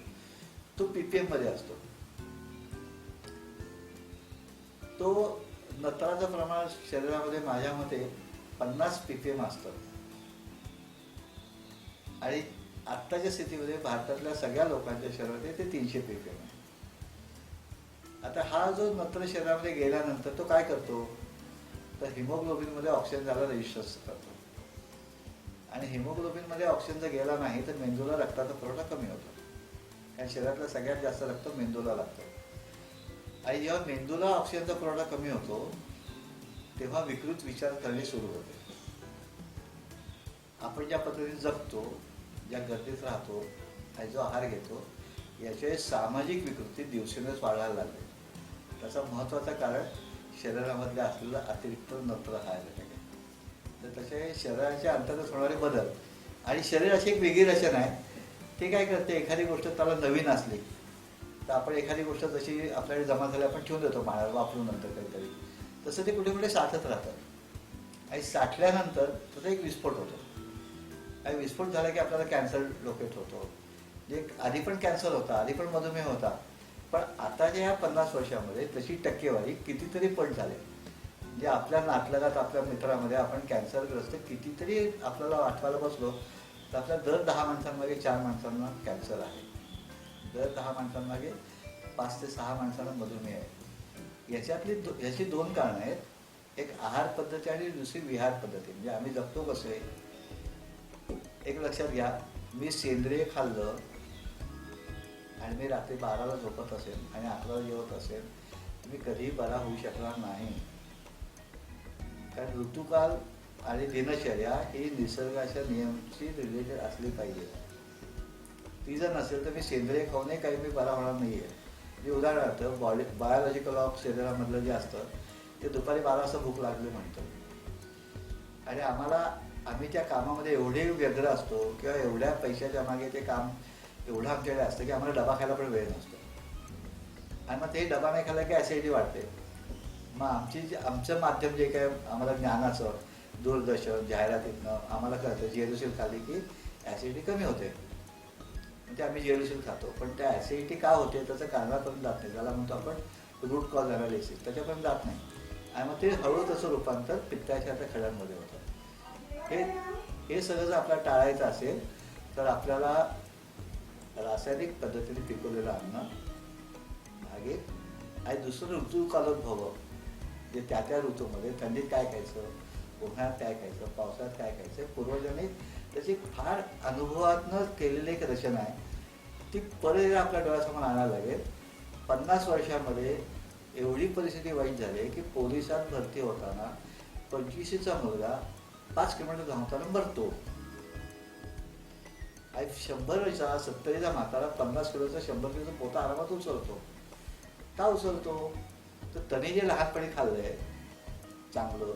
तो PPM मध्ये असतो. तो नत्राचं प्रमाण शरीरामध्ये माझ्या मते 50 PPM असतं आणि आत्ताच्या स्थितीमध्ये भारतातल्या सगळ्या लोकांच्या शरीरामध्ये ते 300 PPM आहे. आता हा जो नत्र शरीरामध्ये गेल्यानंतर तो काय करतो तर हिमोग्लोबिनमध्ये ऑक्सिजनला रेजिस्टन्स करतो आणि हिमोग्लोबिनमध्ये ऑक्सिजन जर गेला नाही तर मेंदूला रक्ताचा पुरवठा कमी होतो. कारण शरीरातलं सगळ्यात जास्त रक्त मेंदूला लागतं आणि जेव्हा मेंदूला ऑक्सिजनचा पुरवठा कमी होतो तेव्हा विकृत विचार करणे सुरू होते. आपण ज्या पद्धतीने जगतो, ज्या गर्दीत राहतो आणि जो आहार घेतो याचे सामाजिक विकृती दिवसेंदिवस वाढायला लागले. त्याचं महत्त्वाचं कारण शरीरामधले असलेलं अतिरिक्त नत्र हा घटक आहे. तर तसे शरीराच्या अंतर्गत होणारे बदल आणि शरीराची एक वेगळी रचना आहे. ते काय करते, एखादी गोष्ट त्याला नवीन असली तर आपण एखादी गोष्ट जशी आपल्याकडे जमा झाली आपण ठेवून देतो माळावर वापरून नंतर काहीतरी, तसं ते कुठे कुठे साठत राहतं. आणि साठल्यानंतर त्याचा एक विस्फोट होतो. आणि विस्फोट झाला की आपल्याला कॅन्सर लोकेट होतो. जे आधी पण कॅन्सर होता, आधी पण मधुमेह होता, पण आताच्या या 50 वर्षामध्ये तशी टक्केवारी कितीतरी पट झाली. म्हणजे आपल्या नातलगात, आपल्या मित्रामध्ये आपण कॅन्सरग्रस्त कितीतरी आपल्याला आठवायला बसलो तर आपल्या दर 10 माणसांमागे 4 माणसांना कॅन्सर आहे. दर 10 माणसांमागे 5 ते 6 माणसांना मधुमेह आहे. याची 2 कारणं आहेत. एक आहार पद्धती आणि दुसरी विहार पद्धती. म्हणजे आम्ही जगतो कसे. एक लक्षात घ्या, मी सेंद्रिय खाल्लं आणि मी रात्री 12ला झोपत असेल आणि 11ला जेवत असेल, मी कधीही बरा होऊ शकणार नाही. कारण ऋतुकाल आणि दिनचर्या ही निसर्गाच्या नियमशी रिलेटेड असली पाहिजे. ती जर नसेल तर मी सेंद्रिय खाऊनही काही मी बरा होणार नाही आहे. म्हणजे उदाहरणार्थ बायोलॉजिकल ऑफ शरीरामधलं जे असतं ते दुपारी 12 वाजता भूक लागली म्हणतं. आणि आम्ही त्या कामामध्ये एवढे व्यग्र असतो किंवा एवढ्या पैशाच्या मागे ते काम एवढं आमच्याकडे असतं की आम्हाला डबा खायला पण वेळ नसतो. आणि मग ते डबा नाही खाल्ला की ॲसिडिटी वाढते. मग आमचं माध्यम जे काय आम्हाला ज्ञानाचं, दूरदर्शन, जाहिरातीतनं आम्हाला कळतं जेरुशील खाल्ली की ॲसिडिटी कमी होते. म्हणजे आम्ही जेरुशील खातो, पण त्या ॲसिडिटी का होते त्याचं कारणापर्यंत जात नाही. त्याला म्हणतो आपण रूट कॉज ॲनालिसिस, त्याच्यापर्यंत जात नाही. आणि मग ते हळू तसं रूपांतर पित्ताच्या त्या खड्यांमध्ये होतं. हे सगळं जर आपल्याला टाळायचं असेल तर आपल्याला रासायनिक पद्धतीने पिकवलेलं अन्न मागे आणि दुसरं ऋतूकालोद्भव, जे त्या ऋतूमध्ये थंडीत काय खायचं, उन्हाळ्यात काय खायचं, पावसाळ्यात काय खायचं, पूर्वजांनी त्याची फार अनुभवातनं केलेली एक रचना आहे. ती परत आपल्या डोळ्यासमोर आणायला लागेल. 50 वर्षामध्ये एवढी परिस्थिती वाईट झाली की पोलिसात भरती होताना 25चा मुलगा 5 किलोमीटर धावताना मरतो. आणि 100चा 70चा म्हातारा 50 किलोचा 100 किलोचा पोता आरामात उचलतो. का उचलतो? तर त्याने जे लहानपणी खाल्लंय चांगलं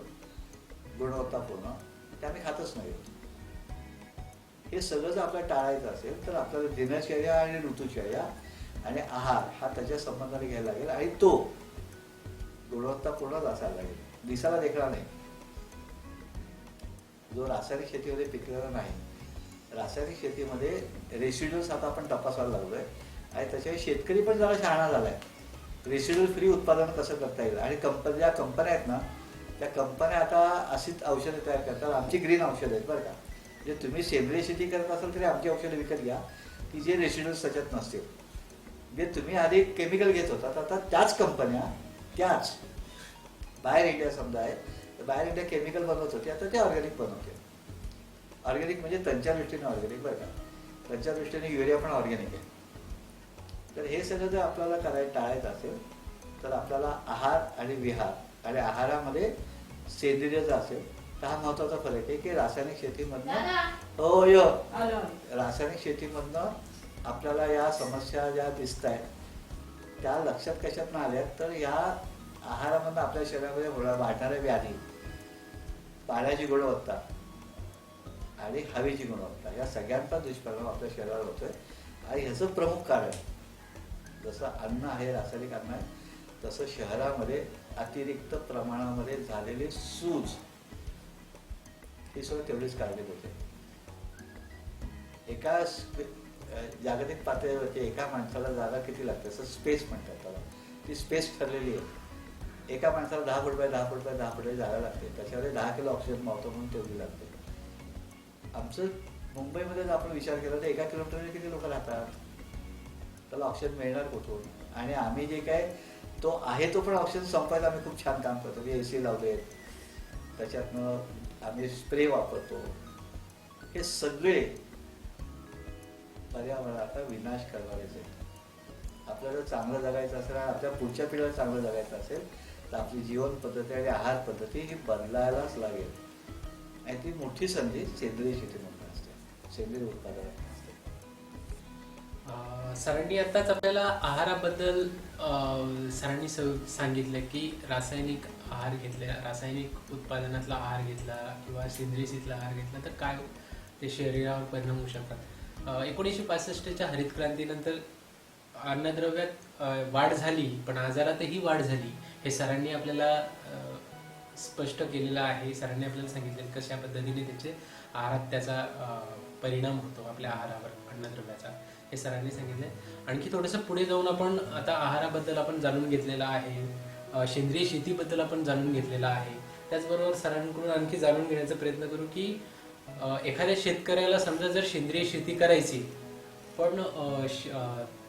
गुणवत्तापूर्ण ते आम्ही खातच नाही. हे सगळं जर आपल्याला टाळायचं असेल तर आपल्याला दिनचर्या आणि ऋतुचर्या आणि आहार हा त्याच्या संबंधाने घ्यायला लागेल. आणि तो गुणवत्तापूर्णच असायला लागेल, दिसायला देखणार नाही. जो रासायनिक शेतीमध्ये पिकलेला नाही. रासायनिक शेतीमध्ये रेसिड्युअल्स आता आपण तपासायला लागलोय आणि त्याच्यामुळे शेतकरी पण जरा शहाणा झालाय. रेसिड्युअल फ्री उत्पादन कसं करता येईल. आणि ज्या कंपन्या आहेत ना, त्या कंपन्या आता अशीच औषधं तयार करतात. आमची ग्रीन औषधं आहेत बरं का. म्हणजे तुम्ही सेंद्रिय शेती करत असाल तरी आमची औषधं विकत घ्या की जे रेसिड्युअल्स त्याच्यात नसतील. जे तुम्ही आधी केमिकल घेत होता आता त्याच कंपन्या, त्याच बाहेर इंडिया समजा आहे तर बाहेर इंडिया केमिकल बनवत होते, आता ते ऑर्गॅनिक बनवते. ऑर्गॅनिक म्हणजे त्यांच्या दृष्टीने ऑर्गॅनिक बरं का. त्यांच्या दृष्टीने युरिया पण ऑर्गॅनिक आहे. तर हे सगळं जर आपल्याला टाळायचं असेल तर आपल्याला आहार आणि विहार, आणि आहारामध्ये सेंद्रियचा असेल तर हा महत्त्वाचा फरक आहे की रासायनिक शेतीमधनं रासायनिक शेतीमधनं आपल्याला या समस्या ज्या दिसत आहेत त्या लक्षात कशात आल्या तर या आहारामधनं आपल्या शरीरामध्ये वाढणाऱ्या व्याधी, पाण्याची गुणवत्ता आणि हवेची गुणवत्ता या सगळ्यांचा दुष्परिणाम आपल्या शरीरावर होतोय. आणि ह्याचं प्रमुख कारण जसं अन्न आहे, रासायनिक अन्न आहे, तसं शहरामध्ये अतिरिक्त प्रमाणामध्ये झालेली सूज ही सगळं तेवढीच काळजी होते. एका जागतिक पातळीवरती एका माणसाला जागा किती लागते असं स्पेस म्हणतात त्याला. ती स्पेस ठरलेली आहे. एका माणसाला 10 फूट बाय 10 फूट बाय 10 फूट जागा लागते. त्याच्यामध्ये 10 किलो ऑक्सिजन मावतो म्हणून तेवढी लागते. आमचं मुंबईमध्ये जर आपण विचार केला तर 1 किलोमीटरमध्ये किती लोक राहतात, त्याला ऑक्सिजन मिळणार कुठून. आणि आम्ही जे काय तो आहे तो पण ऑक्सिजन संपायला आम्ही खूप छान काम करतो. की AC लावले, त्याच्यातनं आम्ही स्प्रे वापरतो. हे सगळे पर्यावरणाचा विनाश करणारेच आहेत. आपल्याला चांगलं जगायचं असेल आणि आपल्या पुढच्या पिढीला चांगलं जगायचं असेल तर आपली जीवन पद्धती आणि आहार पद्धती ही बदलायलाच लागेल. आणि ती मोठी संधी सेंद्रिय शेतीमधून असते, सेंद्रिय उत्पादनातून असते. सरांनी आताच आपल्याला आहाराबद्दल सरांनी सांगितलं की रासायनिक आहार घेतला, रासायनिक उत्पादनातला आहार घेतला किंवा सेंद्रिय शेतीतला आहार घेतला तर काय ते शरीरावर परिणाम होऊ शकतात. 1965च्या हरित क्रांतीनंतर अन्नद्रव्यात वाढ झाली पण आजारातही वाढ झाली हे सरांनी आपल्याला स्पष्ट केलेलं आहे. सरांनी आपल्याला सांगितले कशा पद्धतीने त्याचे आहारात त्याचा परिणाम होतो आपल्या आहारावर अन्नद्रव्याचा, हे सरांनी सांगितले. आणखी थोडंसं पुढे जाऊन आपण आता आहाराबद्दल आपण जाणून घेतलेलं आहे, सेंद्रिय शेतीबद्दल आपण जाणून घेतलेलं आहे. त्याचबरोबर सरांकडून आणखी जाणून घेण्याचा प्रयत्न करू की एखाद्या शेतकऱ्याला समजा जर सेंद्रिय शेती करायची, पण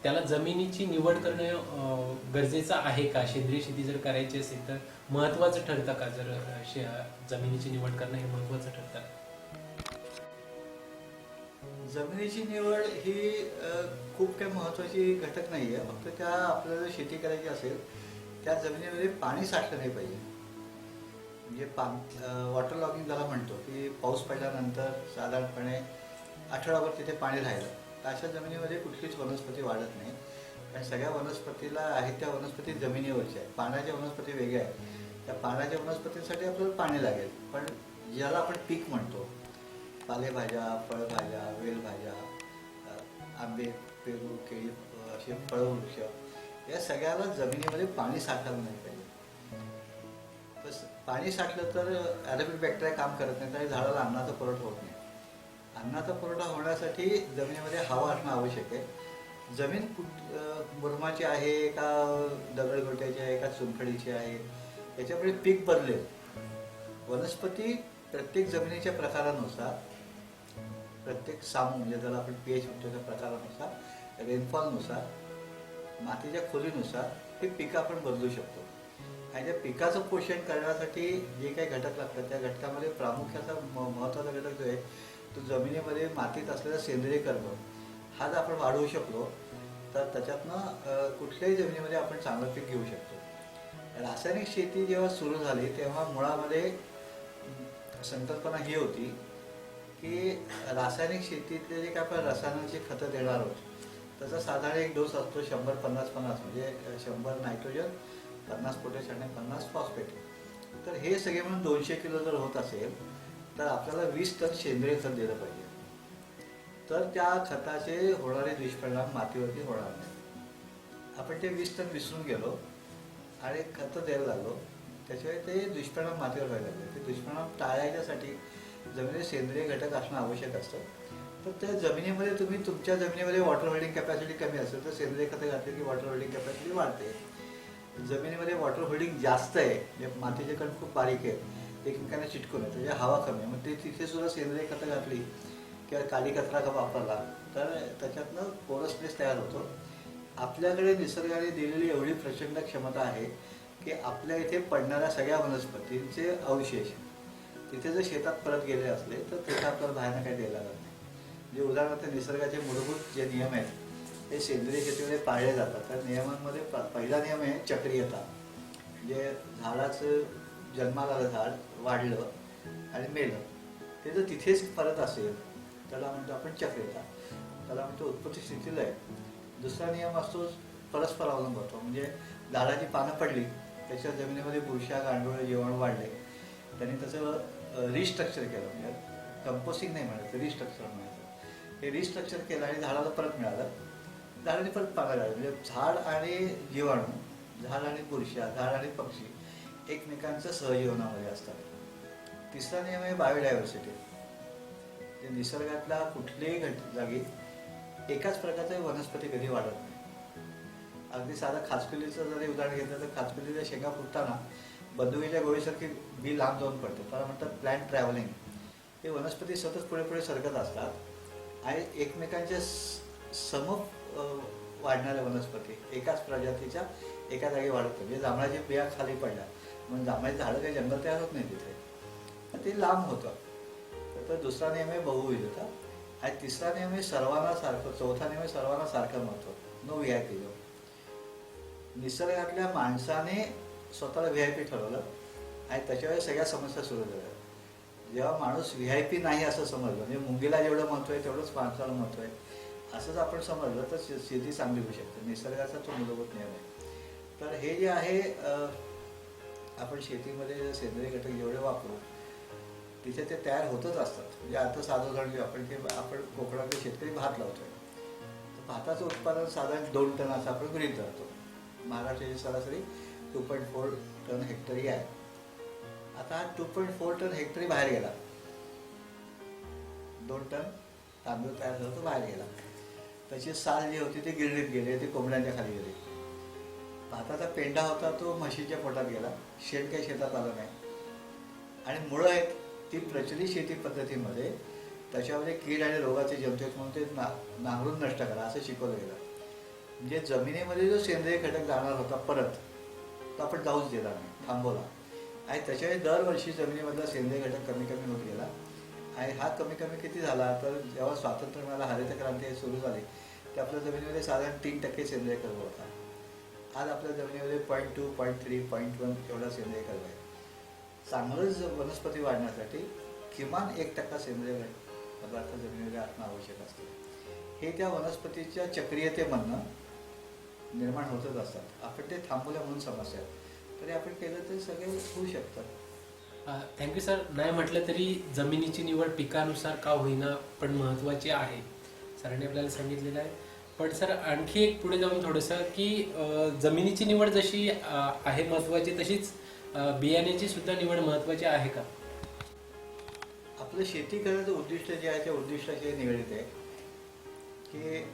त्याला जमिनीची निवड करणं गरजेचं आहे का? सेंद्रिय शेती जर करायची असेल तर महत्त्वाचं ठरतं का? जर जमिनीची निवड करणं हे महत्त्वाचं ठरतं? जमिनीची निवड ही खूप काही महत्त्वाची घटक नाही आहे. फक्त त्या आपल्याला शेती करायची असेल त्या जमिनीमध्ये पाणी साठलं नाही पाहिजे. म्हणजे वॉटर लॉगिंग ज्याला म्हणतो की पाऊस पडल्यानंतर साधारणपणे आठवडाभर तिथे पाणी राहिलं तर अशा जमिनीमध्ये कुठलीच वनस्पती वाढत नाही. कारण सगळ्या वनस्पतीला आहेत त्या वनस्पती जमिनीवरच्या आहेत. पाण्याच्या वनस्पती वेगळ्या आहेत. त्या पाण्याच्या वनस्पतींसाठी आपल्याला पाणी लागेल. पण ज्याला आपण पीक म्हणतो, पालेभाज्या, फळभाज्या, वेलभाज्या, आंबे, पेरू, केळी, असे फळवृक्ष, या सगळ्याला जमिनीमध्ये पाणी साठवलं नाही पाहिजे. बस पाणी साठलं तर ॲरोबिक बॅक्टेरिया काम करत नाही आणि झाडाला अन्नाचा पुरवठा होत नाही. अन्नाचा पुरवठा होण्यासाठी जमिनीमध्ये हवा असणं आवश्यक आहे. जमीन मुरमाची आहे का दगडगोट्याची आहे का चुनखडीची आहे याच्यामुळे पीक बदलेल. वनस्पती प्रत्येक जमिनीच्या प्रकारानुसार, प्रत्येक सामू म्हणजे ज्याला आपण पीएच म्हणतो त्या प्रकारानुसार, रेनफॉलनुसार, मातीच्या खोलीनुसार हे पिकं आपण बदलू शकतो. आणि त्या पिकाचं पोषण करण्यासाठी जे काही घटक लागतात त्या घटकामध्ये प्रामुख्याचा महत्त्वाचा घटक जो आहे तो जमिनीमध्ये मातीत असलेला सेंद्रिय कर्ब हा जर आपण वाढवू शकलो तर त्याच्यातनं कुठल्याही जमिनीमध्ये आपण चांगलं पीक घेऊ शकतो. रासायनिक शेती जेव्हा सुरू झाली तेव्हा मुळामध्ये संकल्पना ही होती की रासायनिक शेतीतले जे काय आपण रसायनांची खतं देणार आहोत त्याचा साधारण एक डोस असतो 100-50-50, म्हणजे 100 नायट्रोजन, 50 पोटॅश आणि 50 फॉस्फेट. तर हे सगळे म्हणून 200 किलो जर होत असेल तर आपल्याला 20 टन सेंद्रिय खत दिलं पाहिजे. तर त्या खताचे होणारे दुष्परिणाम मातीवरती होणार नाही. आपण ते 20 टन विसरून गेलो आणि खतं द्यायला लागलो, त्याशिवाय ते दुष्परिणाम मातीवर व्हायला लागले. ते दुष्परिणाम टाळायच्यासाठी जमिनीत सेंद्रिय घटक असणं आवश्यक असतं. तर त्या जमिनीमध्ये तुम्ही तुमच्या जमिनीमध्ये वॉटर होल्डिंग कॅपॅसिटी कमी असेल तर सेंद्रिय खतं घातली की वॉटर होल्डिंग कॅपॅसिटी वाढते. जमिनीमध्ये वॉटर होल्डिंग जास्त आहे, म्हणजे मातीचे कण खूप बारीक आहेत, एकमेकांना चिटकून आहे, त्याची हवा कमी आहे, मग ते तिथे सुद्धा सेंद्रिय खतं घातली किंवा काडी कचरा का वापरला तर त्याच्यातनं पोरसनेस तयार होतो. आपल्याकडे निसर्गाने दिलेली एवढी प्रचंड क्षमता आहे की आपल्या इथे पडणाऱ्या सगळ्या वनस्पतींचे अवशेष तिथे जर शेतात परत गेले असले तर तिथे आपल्याला बाहेरनं काही द्यायला लागत नाही. म्हणजे उदाहरणार्थ निसर्गाचे मूलभूत जे नियम आहेत ते सेंद्रिय शेतीमध्ये पाळले जातात. त्या नियमांमध्ये पहिला नियम आहे चक्रीयता. म्हणजे झाडाचं जन्माला आलं, झाड वाढलं आणि मेलं, ते जर तिथेच परत असेल त्याला म्हणतो आपण चक्रीयता, त्याला म्हणतो उत्पत्ती स्थितीला आहे. दुसरा नियम असतो परस्पर अवलंबत्व. म्हणजे झाडाची पानं पडली, त्याच्या जमिनीमध्ये बुरशा, गांडूळ, जीवाणू वाढले, त्यांनी त्याचं रिस्ट्रक्चर केलं, म्हणजे कंपोस्टिंग नाही म्हणायचं, रिस्ट्रक्चर म्हणायचं. हे रिस्ट्रक्चर केलं आणि झाडाला परत मिळालं, झाडाने परत पानं लागली. म्हणजे झाड आणि जीवाणू, झाड आणि बुरशा, झाड आणि पक्षी एकमेकांच्या सहजीवनामध्ये असतात. तिसरा नियम आहे बायोडायव्हर्सिटी. निसर्गातल्या कुठल्याही जागी एकाच प्रकारचे वनस्पती कधी वाढत नाही. अगदी साधा खाचकुलीचं जरी उदाहरण घेतलं तर खाचकुलीच्या शेंगा फुटताना बंदुकीच्या गोळीसारखी बी लांब जाऊन पडते, त्याला म्हणतात प्लॅन्ट ट्रॅव्हलिंग. हे वनस्पती सतत पुढे पुढे सरकत असतात आणि एकमेकांच्या सम वाढणाऱ्या वनस्पती एकाच प्रजातीच्या एका जागी वाढत. म्हणजे जांभळाची बिया खाली पडल्या म्हणून जांभळाची झाडं काही जंगल तयार होत नाही तिथे, ते लांब होतं. तर दुसरा नियम आहे बहुविधता. आणि तिसरा नियम आहे सर्वांना सारखं. चौथा नियम आहे सर्वांना सारखं महत्त्व, नो VIP. निसर्गातल्या माणसाने स्वतःला VIP ठरवलं आणि त्याच्यावर सगळ्या समस्या सुरू झाल्या. जेव्हा माणूस VIP नाही असं समजलं, म्हणजे मुंगीला जेवढं महत्त्व आहे तेवढंच माणसाला महत्त्व आहे असंच आपण समजलं तर शेती चांगली होऊ शकते. निसर्गाचा तो मूलभूत नियम आहे. तर हे जे आहे आपण शेतीमध्ये सेंद्रिय घटक जेवढे वापरू तिथे ते तयार होतच असतात. म्हणजे आता साधं उदाहरण घेऊ आपण की आपण कोकणातले शेतकरी भात लावतोय, तर भाताचं उत्पादन साधारण 2 टन असं आपण गृहीत धरतो. महाराष्ट्राची सरासरी 2.4 टन हेक्टरी आहे. आता हा 2.4 टन हेक्टरी बाहेर गेला, 2 टन तांदूळ तयार झाला तो बाहेर गेला. त्याची साल जी होती ती गिरणीत गेली, ती कोंबड्यांच्या खाली गेली. भाताचा पेंडा होता तो म्हशीच्या पोटात गेला, शेण काही शेतात आलं नाही. आणि मुळं आहेत ती प्रचलित शेती पद्धतीमध्ये त्याच्यामध्ये कीड आणि रोगाचे जंतू आहेत म्हणून ते नांगरून नष्ट करा असं शिकवलं गेलं. म्हणजे जमिनीमध्ये जो सेंद्रिय घटक जाणार होता परत, तो आपण जाऊच दिला नाही, थांबवला. आणि त्याच्यामुळे दरवर्षी जमिनीमधला सेंद्रिय घटक कमी कमी होत गेला. आणि हा कमी कमी किती झाला तर जेव्हा स्वातंत्र्य मिळालं, हरित क्रांती सुरू झाली, ते आपल्या जमिनीमध्ये साधारण 3% सेंद्रिय कर्ब होता. आज आपल्या जमिनीमध्ये 0.2, 0.3, 0.1 एवढा सेंद्रिय कर्ब आहे. चांगलं वनस्पती वाढण्यासाठी किमान 1% सेंद्रिय पदार्थ जमिनीमध्ये असणं आवश्यक असते. हे त्या वनस्पतीच्या चक्रीयतेमधनं निर्माण होतच असतात. आपण ते थांबवल्या म्हणून समस्या आहेत. तरी आपण केलं तरी सगळे होऊ शकतात. Thank you sir. नाही म्हटलं तरी जमिनीची निवड पिकानुसार का होईना पण महत्त्वाची आहे, सरांनी आपल्याला सांगितलेलं आहे. पण सर आणखी एक पुढे जाऊन थोडंसं की जमिनीची निवड जशी आहे महत्त्वाची, तशीच बियाण्याची सुद्धा निवड महत्त्वाची आहे का? आपलं शेती करण्याचं उद्दिष्ट जे आहे त्या उद्दिष्टाशी निगडीत आहे की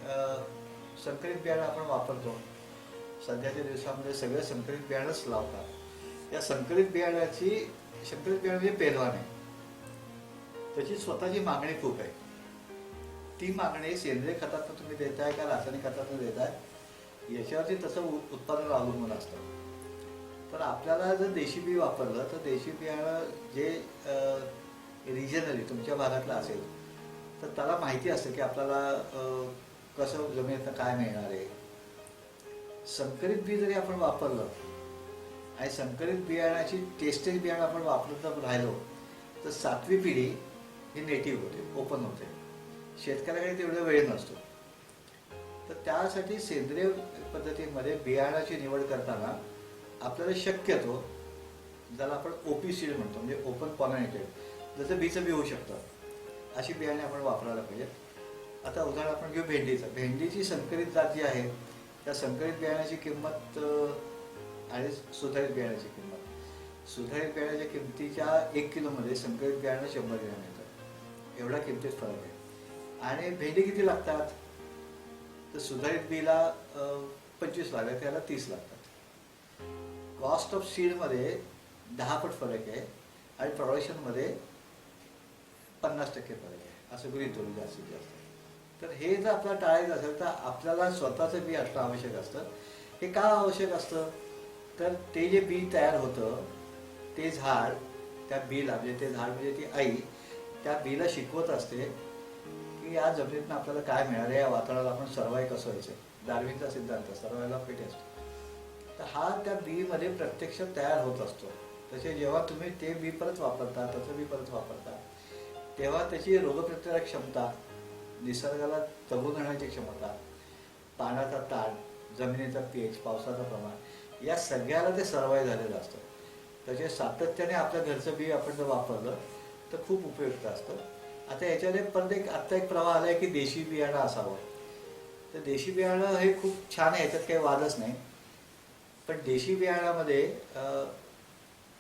संकरित बियाणं आपण वापरतो. सध्याच्या दिवसामध्ये सगळं संकरित बियाणंच लावतात. या संकरित बियाण्याची म्हणजे पेलवान आहे, त्याची स्वतःची मागणी खूप आहे. ती मागणी सेंद्रिय खतातून तुम्ही देताय का रासायनिक खतातून देताय याच्यावरती तसं उत्पादन अवलंबून असतं. तर आपल्याला जर देशी बी वापरलं तर देशी बियाणं जे रिजनली तुमच्या भागातलं असेल तर त्याला माहिती असतं की आपल्याला कसं जमिनीतनं काय मिळणार आहे. संकरित बी जरी आपण वापरलं आणि संकरित बियाणाची टेस्टेड बियाणं आपण वापरत राहिलो तर 7वी पिढी ही नेटिव्ह होते, ओपन होते. शेतकऱ्याकडे तेवढा वेळ नसतो. तर त्यासाठी सेंद्रिय पद्धतीमध्ये बियाणाची निवड करताना आपल्याला शक्यतो ज्याला आपण ओपी सीड म्हणतो, म्हणजे ओपन पॉलिनेटेड, जसं बीचं बी होऊ शकतं, अशी बियाणे आपण वापरायला पाहिजेत. आता उदाहरण आपण घेऊ भेंडीचं. भेंडीची संकरित जात जी आहे त्या संकरित बियाण्याची किंमत आणि सुधारित बियाण्याची किंमत, सुधारित बियाण्याच्या किमतीच्या 1 किलोमध्ये संकरित बियाणं 100 ग्रॅम येतं. एवढा किमतीत फरक आहे. आणि भेंडी किती लागतात तर सुधारित बीला 25 लागतात, त्याला 30 लागतात. कॉस्ट ऑफ सीडमध्ये 10 पट फरक आहे आणि प्रोडक्शनमध्ये 50% फरक आहे, असं गृहीत धरून जास्तीत जास्त. तर हे जर आपल्याला टाळायचं असेल तर आपल्याला स्वतःचं बी असणं आवश्यक असतं. हे का आवश्यक असतं तर ते जे बी तयार होतं ते झाड त्या बीला, म्हणजे ते झाड म्हणजे ती आई त्या बीला शिकवत असते की या जमिनीतनं आपल्याला काय मिळालं, या वातावरणाला आपण सर्वाईव्ह कसं व्हायचं. डार्विनचा सिद्धांत सर्वाईव्हला फिटेस्ट. तर हा त्या बीमध्ये प्रत्यक्ष तयार होत असतो. तसे जेव्हा तुम्ही ते बी परत वापरता, त्याचं बी परत वापरता, तेव्हा त्याची रोगप्रतिकारक क्षमता, निसर्गाला तगून राहण्याची क्षमता, पाण्याचा ताण, जमिनीचा पीएच, पावसाचं प्रमाण, या सगळ्याला ते सर्वाईव्ह झालेलं असतं. त्याचे सातत्याने आपल्या घरचं बी आपण जर वापरलं तर खूप उपयुक्त असतं. आता याच्याने परत आत्ता एक प्रवाह आला आहे की देशी बियाणं असावं. तर देशी बियाणं हे खूप छान आहे, याच्यात काही वादच नाही. पण देशी बियाणामध्ये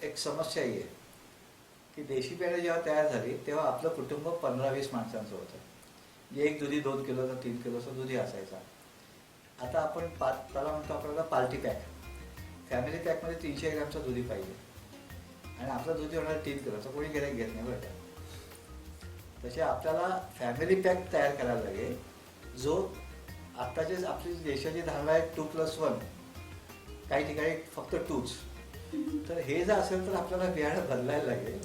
एक समस्याही आहे की देशी बियाणं जेव्हा तयार झाली तेव्हा आपलं कुटुंब 15-20 माणसांचं होतं. जे एक दुधी 2 किलोचा 3 किलोचा दुधी असायचा. आता आपण त्याला म्हणतो आपल्याला पार्टी पॅक. फॅमिली पॅकमध्ये 300 ग्रॅमचा दुधी पाहिजे आणि आपलं दुधी होणार 3 किलोचं. कोणी गिऱ्हाईक घेत नाही बरं का. तसे आपल्याला फॅमिली पॅक तयार करायला लागेल जो आत्ताचे आपली देशाची धारणा आहे 2+1, काही ठिकाणी फक्त 2च. तर हे जर असेल तर आपल्याला बियाणं बदलायला लागेल.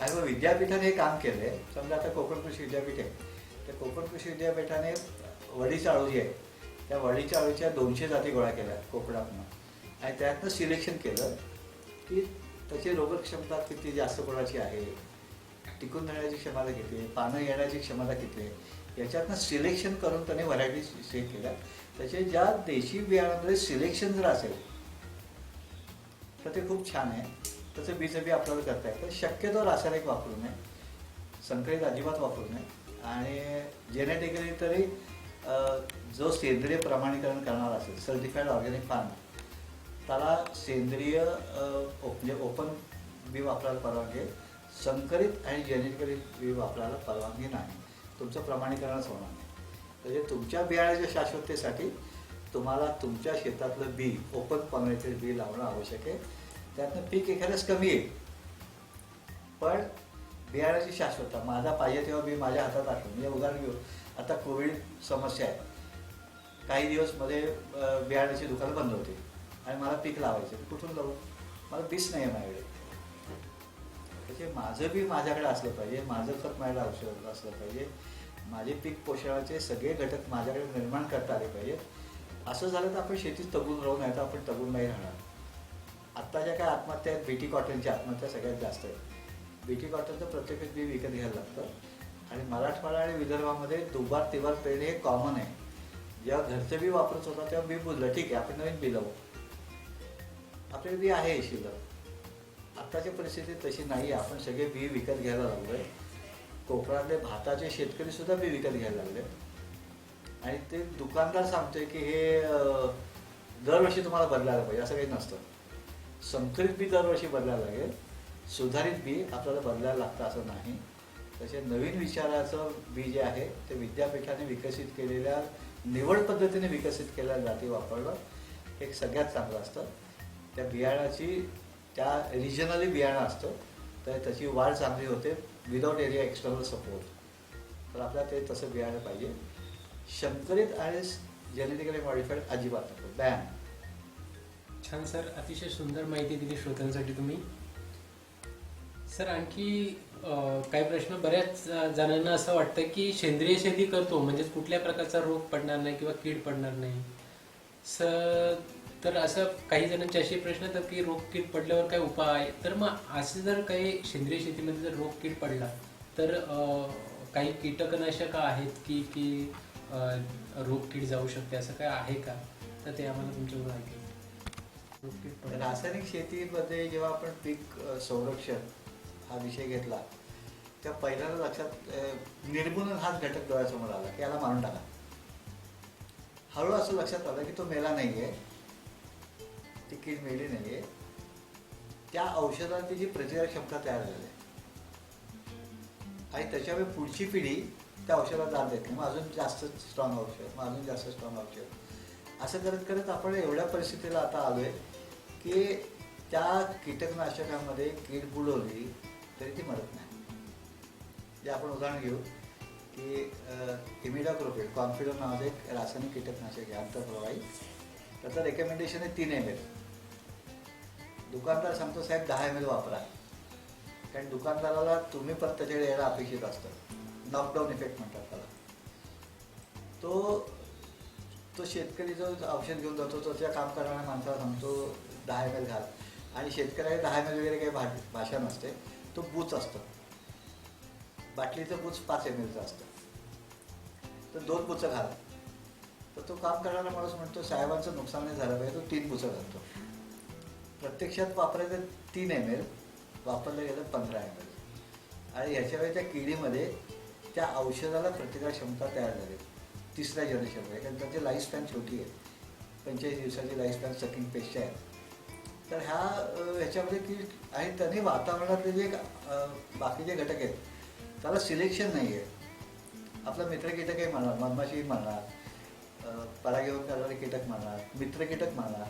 आणि मग विद्यापीठाने हे काम केलं आहे. समजा आता कोकण कृषी विद्यापीठ आहे, त्या कोकण कृषी विद्यापीठाने वडीच्या अळू जी आहे त्या वडीच्या अळूच्या 200 जाती गोळा केल्या कोकणातनं आणि त्यातनं सिलेक्शन केलं की त्याची रोगक्षमता किती जास्त कोणाची आहे, टिकून राहण्याची क्षमता किती आहे, पानं येण्याची क्षमता किती आहे, याच्यातनं सिलेक्शन करून त्याने व्हरायटी सेट केल्या. त्याचे ज्या देशी बियाणामध्ये सिलेक्शन जर असेल तर ते खूप छान आहे. त्याचं बीचं बी आपल्याला करता येतं. शक्यतो रासायनिक वापरू नये, संकरित अजिबात वापरू नये. आणि जेनेटिकली तरी जो सेंद्रिय प्रमाणीकरण करणार असेल, सर्टिफाईड ऑर्गॅनिक फार्म, त्याला सेंद्रिय म्हणजे ओपन बी वापरायला परवानगी आहे. संकरित आणि जेनेटिकली बी वापरायला परवानगी नाही. तुमचं प्रमाणीकरणच होणार नाही. म्हणजे तुमच्या बियाण्याच्या शाश्वततेसाठी तुम्हाला तुमच्या शेतातलं बी ओपन पॉलिनेटेड बी लावणं आवश्यक आहे. त्यातनं पीक एखाद्याच कमी येईल, पण बियाण्याची शाश्वतता माझा पाहिजे तेव्हा बी माझ्या हातात आठवून. म्हणजे उदाहरण घेऊ, आता कोविड समस्या आहे, काही दिवस मध्ये बियाण्याची दुकानं बंद होती आणि मला पीक लावायचं, कुठून लावू? मला बीच नाही आहे माझ्याकडे. म्हणजे माझं बी माझ्याकडे असलं पाहिजे, माझं खत माझ्याकडे औषध असलं पाहिजे, माझे पीक पोषणाचे सगळे घटक माझ्याकडे निर्माण करता आले पाहिजे. असं झालं तर आपण शेतीत तगून राहू, नाही तर आपण तगून नाही राहणार. आत्ताच्या काय आत्महत्या आहेत, बीटी कॉटनच्या आत्महत्या सगळ्यात जास्त आहेत. बीटी कॉटनचं प्रत्येकच बी विकत घ्यायला लागतं आणि मराठवाडा आणि विदर्भामध्ये दुबार तिबार पेरणे हे कॉमन आहे. जेव्हा घरचं बी वापरत होता तेव्हा बी बुजलं, ठीक आहे आपण नवीन बी लावू, आपले बी आहे शिल्लक. आत्ताची परिस्थिती तशी नाही आहे. आपण सगळे बी विकत घ्यायला लागलो आहे. कोकणातले भाताचे शेतकरी सुद्धा बी विकत घ्यायला लागले आणि ते दुकानदार सांगतोय की हे दरवर्षी तुम्हाला बदलायला पाहिजे, असं काही नसतं. संकरित बी दरवर्षी बदलायला लागेल, सुधारित बी आपल्याला बदलायला लागतं असं नाही. तसे नवीन विचाराचं बी जे आहे ते विद्यापीठाने विकसित केलेल्या निवड पद्धतीने विकसित केलेल्या जाती वापरणं हे सगळ्यात चांगलं असतं. त्या बियाणाची त्या रिजनली बियाणं असतं तर त्याची वाढ चांगली होते विदाऊट एरिया एक्सटर्नल सपोर्ट. तर आपल्याला ते तसं बियाणं पाहिजे. संकरित आणि जेनेटिकली मॉडिफाईड अजिबात नको, बॅन. छान सर, अतिशय सुंदर माहिती दिली श्रोत्यांसाठी तुम्ही. सर आणखी काही प्रश्न, बऱ्याच जणांना असं वाटतं की सेंद्रिय शेती करतो म्हणजेच कुठल्या प्रकारचा रोग पडणार नाही किंवा कीड पडणार नाही सर. तर असं काही जणांचे असे प्रश्न येतात की रोग कीड पडल्यावर काय उपाय. तर मग असं जर काही सेंद्रिय शेतीमध्ये जर रोग कीड पडला तर काही कीटकनाशक आहेत की की रोग कीड जाऊ शकते, असं काय आहे का? तर ते आम्हाला तुमच्याकडून ऐकेल. रोग कीड पडला रासायनिक शेतीमध्ये जेव्हा आपण पीक संरक्षण हा विषय घेतला तेव्हा पहिल्यांदा लक्षात निर्मूलन हाच घटक डोळ्यासमोर आला की याला मारून टाका. हळू असं लक्षात आलं की तो मेला नाही आहे, ती कीड मेली नाही आहे, त्या औषधाची जी प्रतिकार क्षमता तयार झाली आहे आणि त्याच्यामुळे पुढची पिढी त्या औषधाला दाद देत नाही. मग अजून जास्त स्ट्रॉंग औषध, मग अजून जास्त स्ट्रॉंग औषध, असं करत करत आपण एवढ्या परिस्थितीला आता आलो आहे की त्या कीटकनाशकामध्ये कीड बुडवली तरी ती मरत नाही. जे आपण उदाहरण घेऊ की इमिडाक्लोप्रिड, कॉन्फिडर नावाचं एक रासायनिक कीटकनाशक आहे आंतरप्रवाही. त्याचं रेकमेंडेशन आहे 3 ml. दुकानदार सांगतो साहेब 10 ml वापरा, कारण दुकानदाराला तुम्ही पण त्याच्याकडे यायला अपेक्षित असतं. नॉकडाऊन इफेक्ट म्हणतात त्याला. तो शेतकरी जो औषध घेऊन जातो तो त्या काम करणाऱ्या माणसाला सांगतो 10 ml घाल, आणि शेतकऱ्याला 10 ml वगैरे काही भाषा नसते. तो बूच असतो, बाटलीचं बूच 5 mlचं असतं, तर 2 बुचं घाल. तर तो काम करणारा माणूस म्हणतो साहेबांचं नुकसान नाही झालं पाहिजे, तो 3 बुचं घालतो. प्रत्यक्षात वापरायचं 3 ml, वापरलं गेलं 15 ml. आणि ह्याच्यावेळी त्या किडीमध्ये त्या औषधाला प्रतिकार क्षमता तयार झाली 3ऱ्या जनरेशनमध्ये, कारण त्याची लाईफ स्पॅन छोटी आहे, 45 दिवसाची लाईफ स्पॅन सकिंग पेशच्या आहेत. तर ह्याच्यामध्ये की आणि त्यांनी वातावरणातले जे बाकीचे घटक आहेत त्याला सिलेक्शन नाही आहे. आपला मित्र कीटकही म्हणणार, मधमाशी म्हणणार, परागीभवन करणारे कीटक म्हणणार, मित्र कीटक म्हणणार,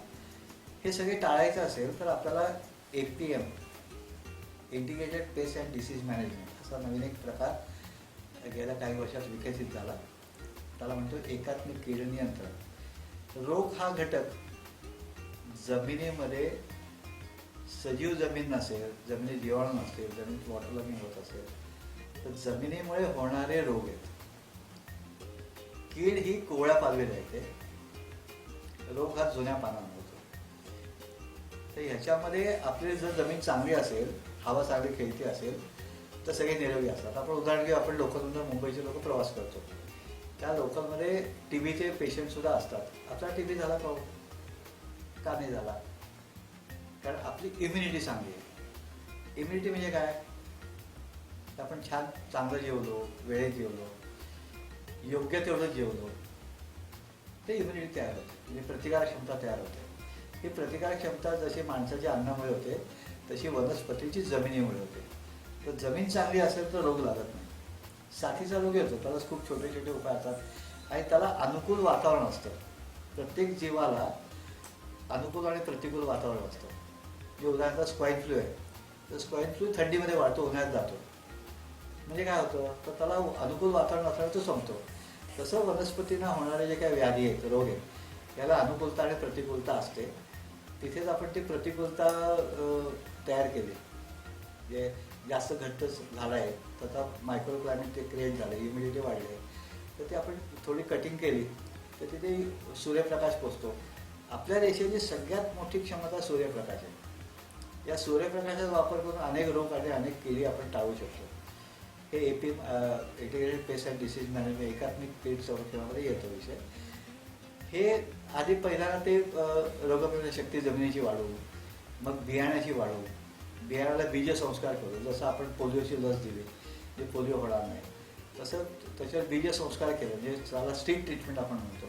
हे सगळे टाळायचं असेल तर आपल्याला APM, integrated paste and disease management असा नवीन एक प्रकार गेल्या काही वर्षात विकसित झाला. त्याला म्हणतो एकात्मिक कीड नियंत्रण. रोग हा घटक जमिनीमध्ये सजीव जमीन नसेल, जमिनीत जीवाणू नसेल, जमिनीत वॉटर लॉगिंग होत असेल तर जमिनीमुळे होणारे रोग आहेत. कीड ही कोवळ्या पालवीला येते, रोग हा जुन्या पानांना होतो. तर ह्याच्यामध्ये आपली जर जमीन चांगली असेल, हवा चांगली खेळती असेल तर सगळे निरोगी असतात. आपण उदाहरण घेऊ, आपण लोकलमधून मुंबईचे लोक प्रवास करतो, त्या लोकलमध्ये TBचे पेशंटसुद्धा असतात. आपला TB झाला का नाही झाला? कारण आपली इम्युनिटी चांगली आहे. इम्युनिटी म्हणजे काय? तर आपण छान चांगलं जेवलो, वेळेत जेवलो, योग्य तेवढं जेवलो, ते इम्युनिटी तयार होते, म्हणजे प्रतिकारक क्षमता तयार होते. ही प्रतिकारक क्षमता जशी माणसाच्या अन्नामुळे होते तशी वनस्पतीची जमिनीमुळे होते. तर जमीन चांगली असेल तर रोग लागत नाही. साथीचा रोग येतो, त्यालाच खूप छोटे छोटे उपाय असतात आणि त्याला अनुकूल वातावरण असतं. प्रत्येक जीवाला अनुकूल आणि प्रतिकूल वातावरण असतं. जे उदाहरणार्थ स्वाईन फ्लू आहे, तर स्वाईन फ्लू थंडीमध्ये वाढतो, उन्हाळ्यात जातो. म्हणजे काय होतं, तर त्याला अनुकूल वातावरण असल्यावर तो संपतो. तसं वनस्पतींना होणारे जे काही व्याधी आहेत, रोग आहेत, याला अनुकूलता आणि प्रतिकूलता असते. तिथेच आपण ती प्रतिकूलता तयार केली. जे जास्त घट्ट झालं आहे, तर आता मायक्रो क्लायमेट ते क्रिएट झालं, इम्युनिटी वाढली, तर ते आपण थोडी कटिंग केली तर तिथे सूर्यप्रकाश पोचतो. आपल्या देशाची सगळ्यात मोठी क्षमता सूर्यप्रकाश आहे. या सूर्यप्रकाशाचा वापर करून अनेक रोग आणि अनेक किडी आपण टाळू शकतो. हे integrated paste and disease management, एकात्मिक कीड संरक्षणामध्ये येतो विषय. हे आधी पहिल्यांदा ते रोगप्रतिकारक शक्ती जमिनीची वाढवू, मग बियाण्याची वाढवू, बियाण्याला बीजसंस्कार करू. जसं आपण पोलिओची लस दिली, जे पोलिओ होणार नाही, तसं त्याच्यावर बीजसंस्कार केलं, म्हणजे त्याला स्ट्रीट ट्रीटमेंट आपण म्हणतो,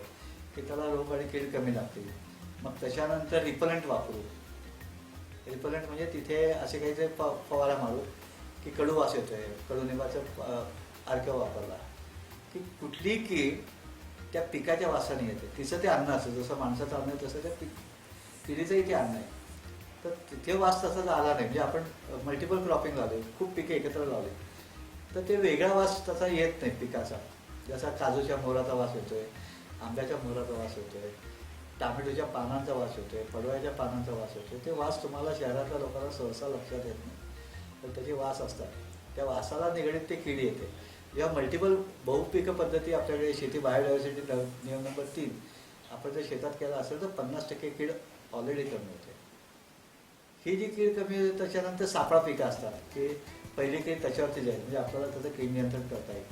की त्याला रोग आणि कीड कमी लागतील. मग त्याच्यानंतर रिपलंट वापरू. रिपलंट म्हणजे तिथे असे काहीतरी फवारा मारू की कडू वास येतोय, कडुनिंबाचा अर्क वापरला की कुठली कीड त्या पिकाच्या वासाने येते. तिचं ते अन्न असतं, जसं माणसाचं अन्न आहे तसं त्या किडीचंही ते अन्न आहे. तर तिथे वास तसाच आला नाही. म्हणजे आपण मल्टिपल क्रॉपिंग लावले, खूप पिके एकत्र लावले, तर ते वेगळा वास तसा येत नाही पिकाचा. जसा काजूच्या मोहराचा वास येतोय, आंब्याच्या मोहराचा वास येतोय, टामॅटोच्या पानांचा वास येतोय, पडवळ्याच्या पानांचा वास येतोय. ते वास तुम्हाला शहरातल्या लोकांना सहसा लक्षात येत नाही, पण त्याचे वास असतात. त्या वासाला निगडीत ते कीड येते. जेव्हा मल्टिपल बहुपिक पद्धती आपल्याकडे शेती बायोडायव्हर्सिटी नियम नंबर 3 आपण जर शेतात केला असेल तर 50% कीड ऑलरेडी कमी होते. ही जी कीड कमी होते त्याच्यानंतर सापळा पिकं असतात की पहिली कीड त्याच्यावरती जाईल, म्हणजे आपल्याला त्याचं कीड नियंत्रण करता येईल.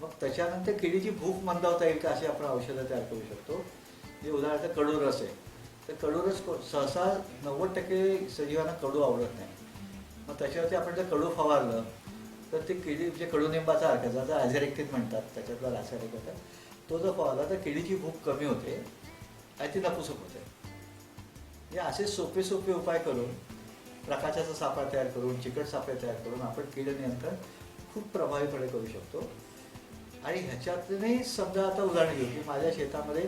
मग त्याच्यानंतर किडीची भूक मंदावता येईल का अशी आपण औषधं तयार करू शकतो. जे उदाहरणार्थ कडू रस आहे, तर कडू रस सहसा 90% सजीवांना कडू आवडत नाही. मग त्याच्यावरती आपण जर कडू फवारलं तर ते किडी, म्हणजे कडुनिंबाचा अर्क ज्याचा ॲझेरेक्टिन म्हणतात, त्याच्यातला रासायनिक होता, तो जर फवारला तर किडीची भूक कमी होते आणि ती नपुसक होते. हे असे सोपे सोपे उपाय करून, प्रकाशाचा सापळा तयार करून, चिकट सापळे तयार करून आपण कीड नियंत्रण खूप प्रभावीपणे करू शकतो. आणि ह्याच्यातूनही समजा आता उदाहरण घेऊ की माझ्या शेतामध्ये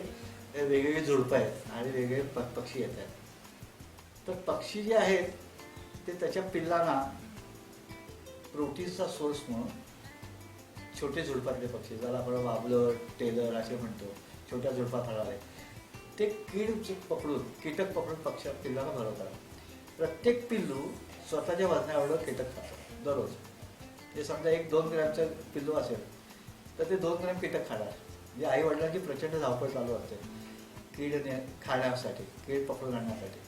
वेगवेगळी झुडपं आहेत आणि वेगवेगळे पक्षी येत आहेत. तर पक्षी जे आहेत ते त्याच्या पिल्लांना प्रोटीनचा सोर्स म्हणून, छोटे झुडपातले पक्षी ज्याला आपण वाबलर, टेलर असे म्हणतो, छोट्या झुडपात राहणारे, ते कीटक पकडून पक्ष पिल्लांना भरवतात. प्रत्येक पिल्लू स्वतःच्या वजनाएवढं कीटक खातं दररोज. जे समजा 1-2 ग्रॅमचं पिल्लू असेल तर ते 2 ग्रॅम कीटक खाणार. म्हणजे आई वडिलांची प्रचंड धावपळ चालू असते कीड खाण्यासाठी, कीड पकडून आणण्यासाठी.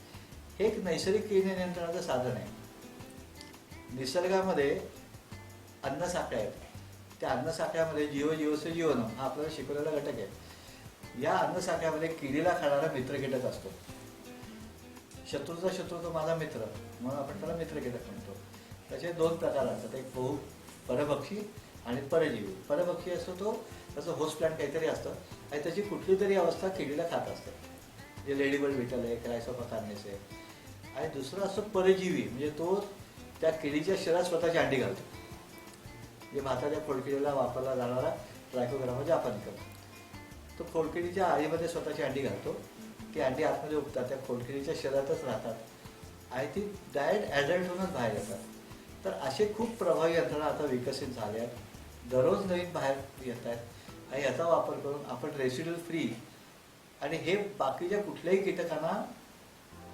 हे एक नैसर्गिक कीड नियंत्रणाचं साधन आहे. निसर्गामध्ये अन्नसाखळ्या आहेत, त्या अन्नसाखळ्यामध्ये जीवसे जीवन हा आपल्याला शिकवलेला घटक आहे. या अन्नसाखळ्यामध्ये किडीला खाणारा मित्र कीटक असतो. शत्रूचा शत्रू तो माझा मित्र, म्हणून आपण त्याला मित्र कीटक म्हणतो. त्याचे 2 प्रकार असतात, एक परभक्षी आणि परजीवी. परभक्षी असतो तो, त्याचं होस्ट प्लॅन्ट काहीतरी असतं आणि त्याची कुठली तरी अवस्था किडीला खात असते, जे लेडीबर्ड बीटल आहे, क्रायसोफा कार्निस आहे. आणि दुसरा असतो परजीवी, म्हणजे तो त्या किडीच्या शरीरात स्वतःची अंडी घालतो. जे भाताच्या खोडकिडीला वापरला जाणारा ट्रायकोग्रामा जापानिकम, तो खोडकिडीच्या आळीमध्ये स्वतःची अंडी घालतो. ती अंडी आतमध्ये उगतात, त्या खोडकिडीच्या शरीरातच राहतात आणि ती डायरेक्ट ॲडल्ट होऊनच बाहेर येतात. तर असे खूप प्रभावी यंत्रणा आता विकसित झाल्या आहेत, दररोज नवीन बाहेर येत आहेत आणि याचा वापर करून आपण रेसिड्युअल फ्री, आणि हे बाकीच्या कुठल्याही कीटकांना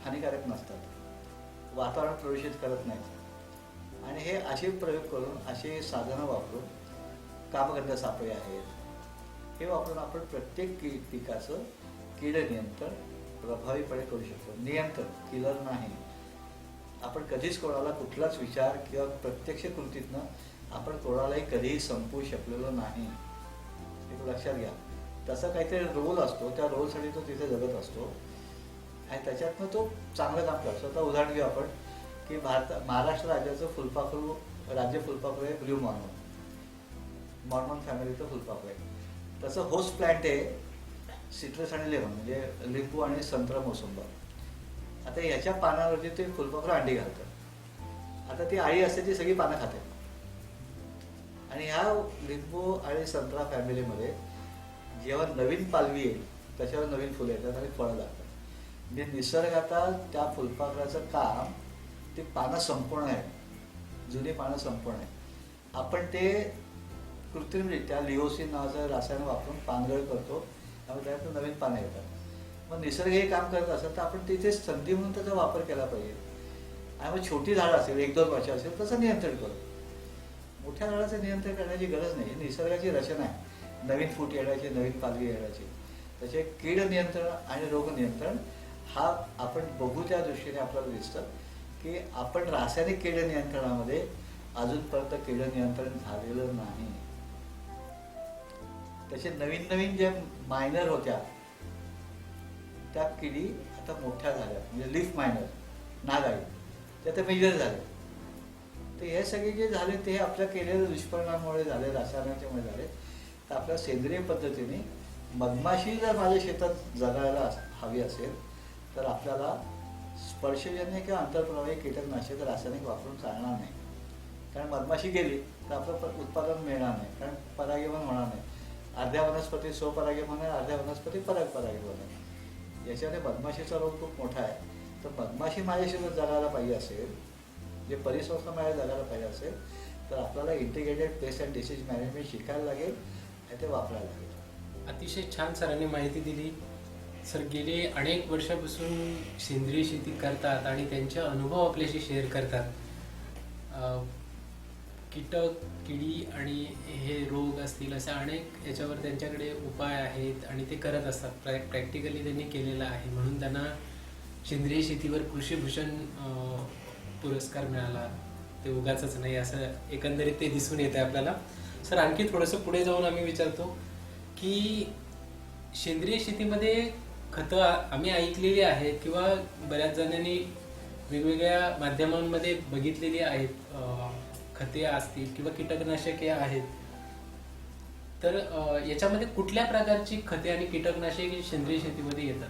हानिकारक नसतात, वातावरण प्रदूषित करत नाहीत. आणि हे असे प्रयोग करून, असे साधनं वापरून, कामगंध सापळे आहेत, हे वापरून आपण प्रत्येक पिकाचं कीड नियंत्रण प्रभावीपणे करू शकतो. नियंत्रण, किलर नाही. आपण कधीच कोणाला कुठलाच विचार किंवा प्रत्यक्ष कृतीतनं आपण कोणालाही कधीही संपवू शकलेलो नाही, हे लक्षात घ्या. तसा काहीतरी रोल असतो, त्या रोलसाठी तो तिथे जगत असतो आणि त्याच्यातनं तो चांगलं काम करतो. आता उदाहरण घेऊ आपण की महाराष्ट्र राज्याचं फुलपाखरू, राज्य फुलपाखरू आहे ब्ल्यू मॉर्मन, मॉर्मन फॅमिलीचं फुलपाखरू आहे. तसं होस्ट प्लॅन्ट आहे सिट्रस आणि लेमन, म्हणजे लिंबू आणि संत्रा मोसंबा. आता याच्या पानावरती ते फुलपाखरू अंडी घालतं. आता ती आई असते ती सगळी पानं खाते. आणि ह्या लिंबू आणि संत्रा फॅमिलीमध्ये जेव्हा नवीन पालवी येईल त्याच्यावर नवीन फुलं येतात आणि फळं लागतात. म्हणजे निसर्गाचा त्या फुलपाखराचं काम ते पानं संपवणं आहे, जुनी पानं संपवणं आहे. आपण ते कृत्रिमरित्या लिओसिन नावाचं रसायन वापरून पानगळ करतो, त्यामुळे त्यातून नवीन पानं येतात. मग निसर्ग हे काम करत असेल तर आपण तिथे संधी म्हणून त्याचा वापर केला पाहिजे. आणि मग छोटी झाडं असेल 1-2 वर्ष असेल तसं नियंत्रण करू. मोठ्या झाडाचं नियंत्रण करण्याची गरज नाही. निसर्गाची रचना आहे, नवीन फूट येण्याची, नवीन पालवी येण्याची. त्याचे कीड नियंत्रण आणि रोग नियंत्रण हा आपण बघू त्या दृष्टीने आपल्याला दिसतं की आपण रासायनिक कीड नियंत्रणामध्ये अजूनपर्यंत कीड नियंत्रण झालेलं नाही. त्याचे नवीन नवीन जे मायनर होत्या त्या किडी आता मोठ्या झाल्या, म्हणजे लीफ मायनर, नागाळी, ते आता मेजर झाले. तर हे सगळे जे झाले ते आपल्या केलेल्या दुष्परिणामामुळे झाले, रसायनाच्यामुळे झाले. तर आपल्या सेंद्रिय पद्धतीने मधमाशी जर माझ्या शेतात जगायला हवी असेल तर आपल्याला स्पर्शजन्य किंवा आंतरप्रवाही कीटकनाशक रासायनिक वापरून चालणार नाही. कारण मधमाशी गेली तर आपलं उत्पादन मिळणार नाही, कारण परागीभवन होणार नाही. अर्ध्या वनस्पती स्वपरागीभवन आहे, अर्ध्या वनस्पती परागीभवन आहे. याच्यामध्ये मधमाशीचा रोग खूप मोठा आहे. तर मधमाशी माझ्या शेतात जगायला पाहिजे असेल, जे परिसंस्था माझ्या जगायला पाहिजे असेल तर आपल्याला integrated paste and disease management शिकायला लागेल आणि ते वापरायला लागेल. अतिशय छान सरांनी माहिती दिली. सर गेले अनेक वर्षापासून सेंद्रिय शेती करतात आणि त्यांचे अनुभव आपल्याशी शेअर करतात. कीटक, किडी आणि हे रोग असतील असे अनेक याच्यावर त्यांच्याकडे उपाय आहेत आणि ते करत असतात. प्रॅक्टिकली त्यांनी केलेलं आहे, म्हणून त्यांना सेंद्रिय शेतीवर कृषीभूषण पुरस्कार मिळाला. ते उगाचच नाही असं एकंदरीत ते दिसून येते आपल्याला. सर आणखी थोडंसं पुढे जाऊन आम्ही विचारतो की सेंद्रिय शेतीमध्ये खतं आम्ही ऐकलेली आहेत किंवा बऱ्याच जणांनी वेगवेगळ्या माध्यमांमध्ये बघितलेली आहेत, खते असतील किंवा कीटकनाशके आहेत. तर याच्यामध्ये कुठल्या प्रकारची खते आणि कीटकनाशके सेंद्रिय शेतीमध्ये येतात?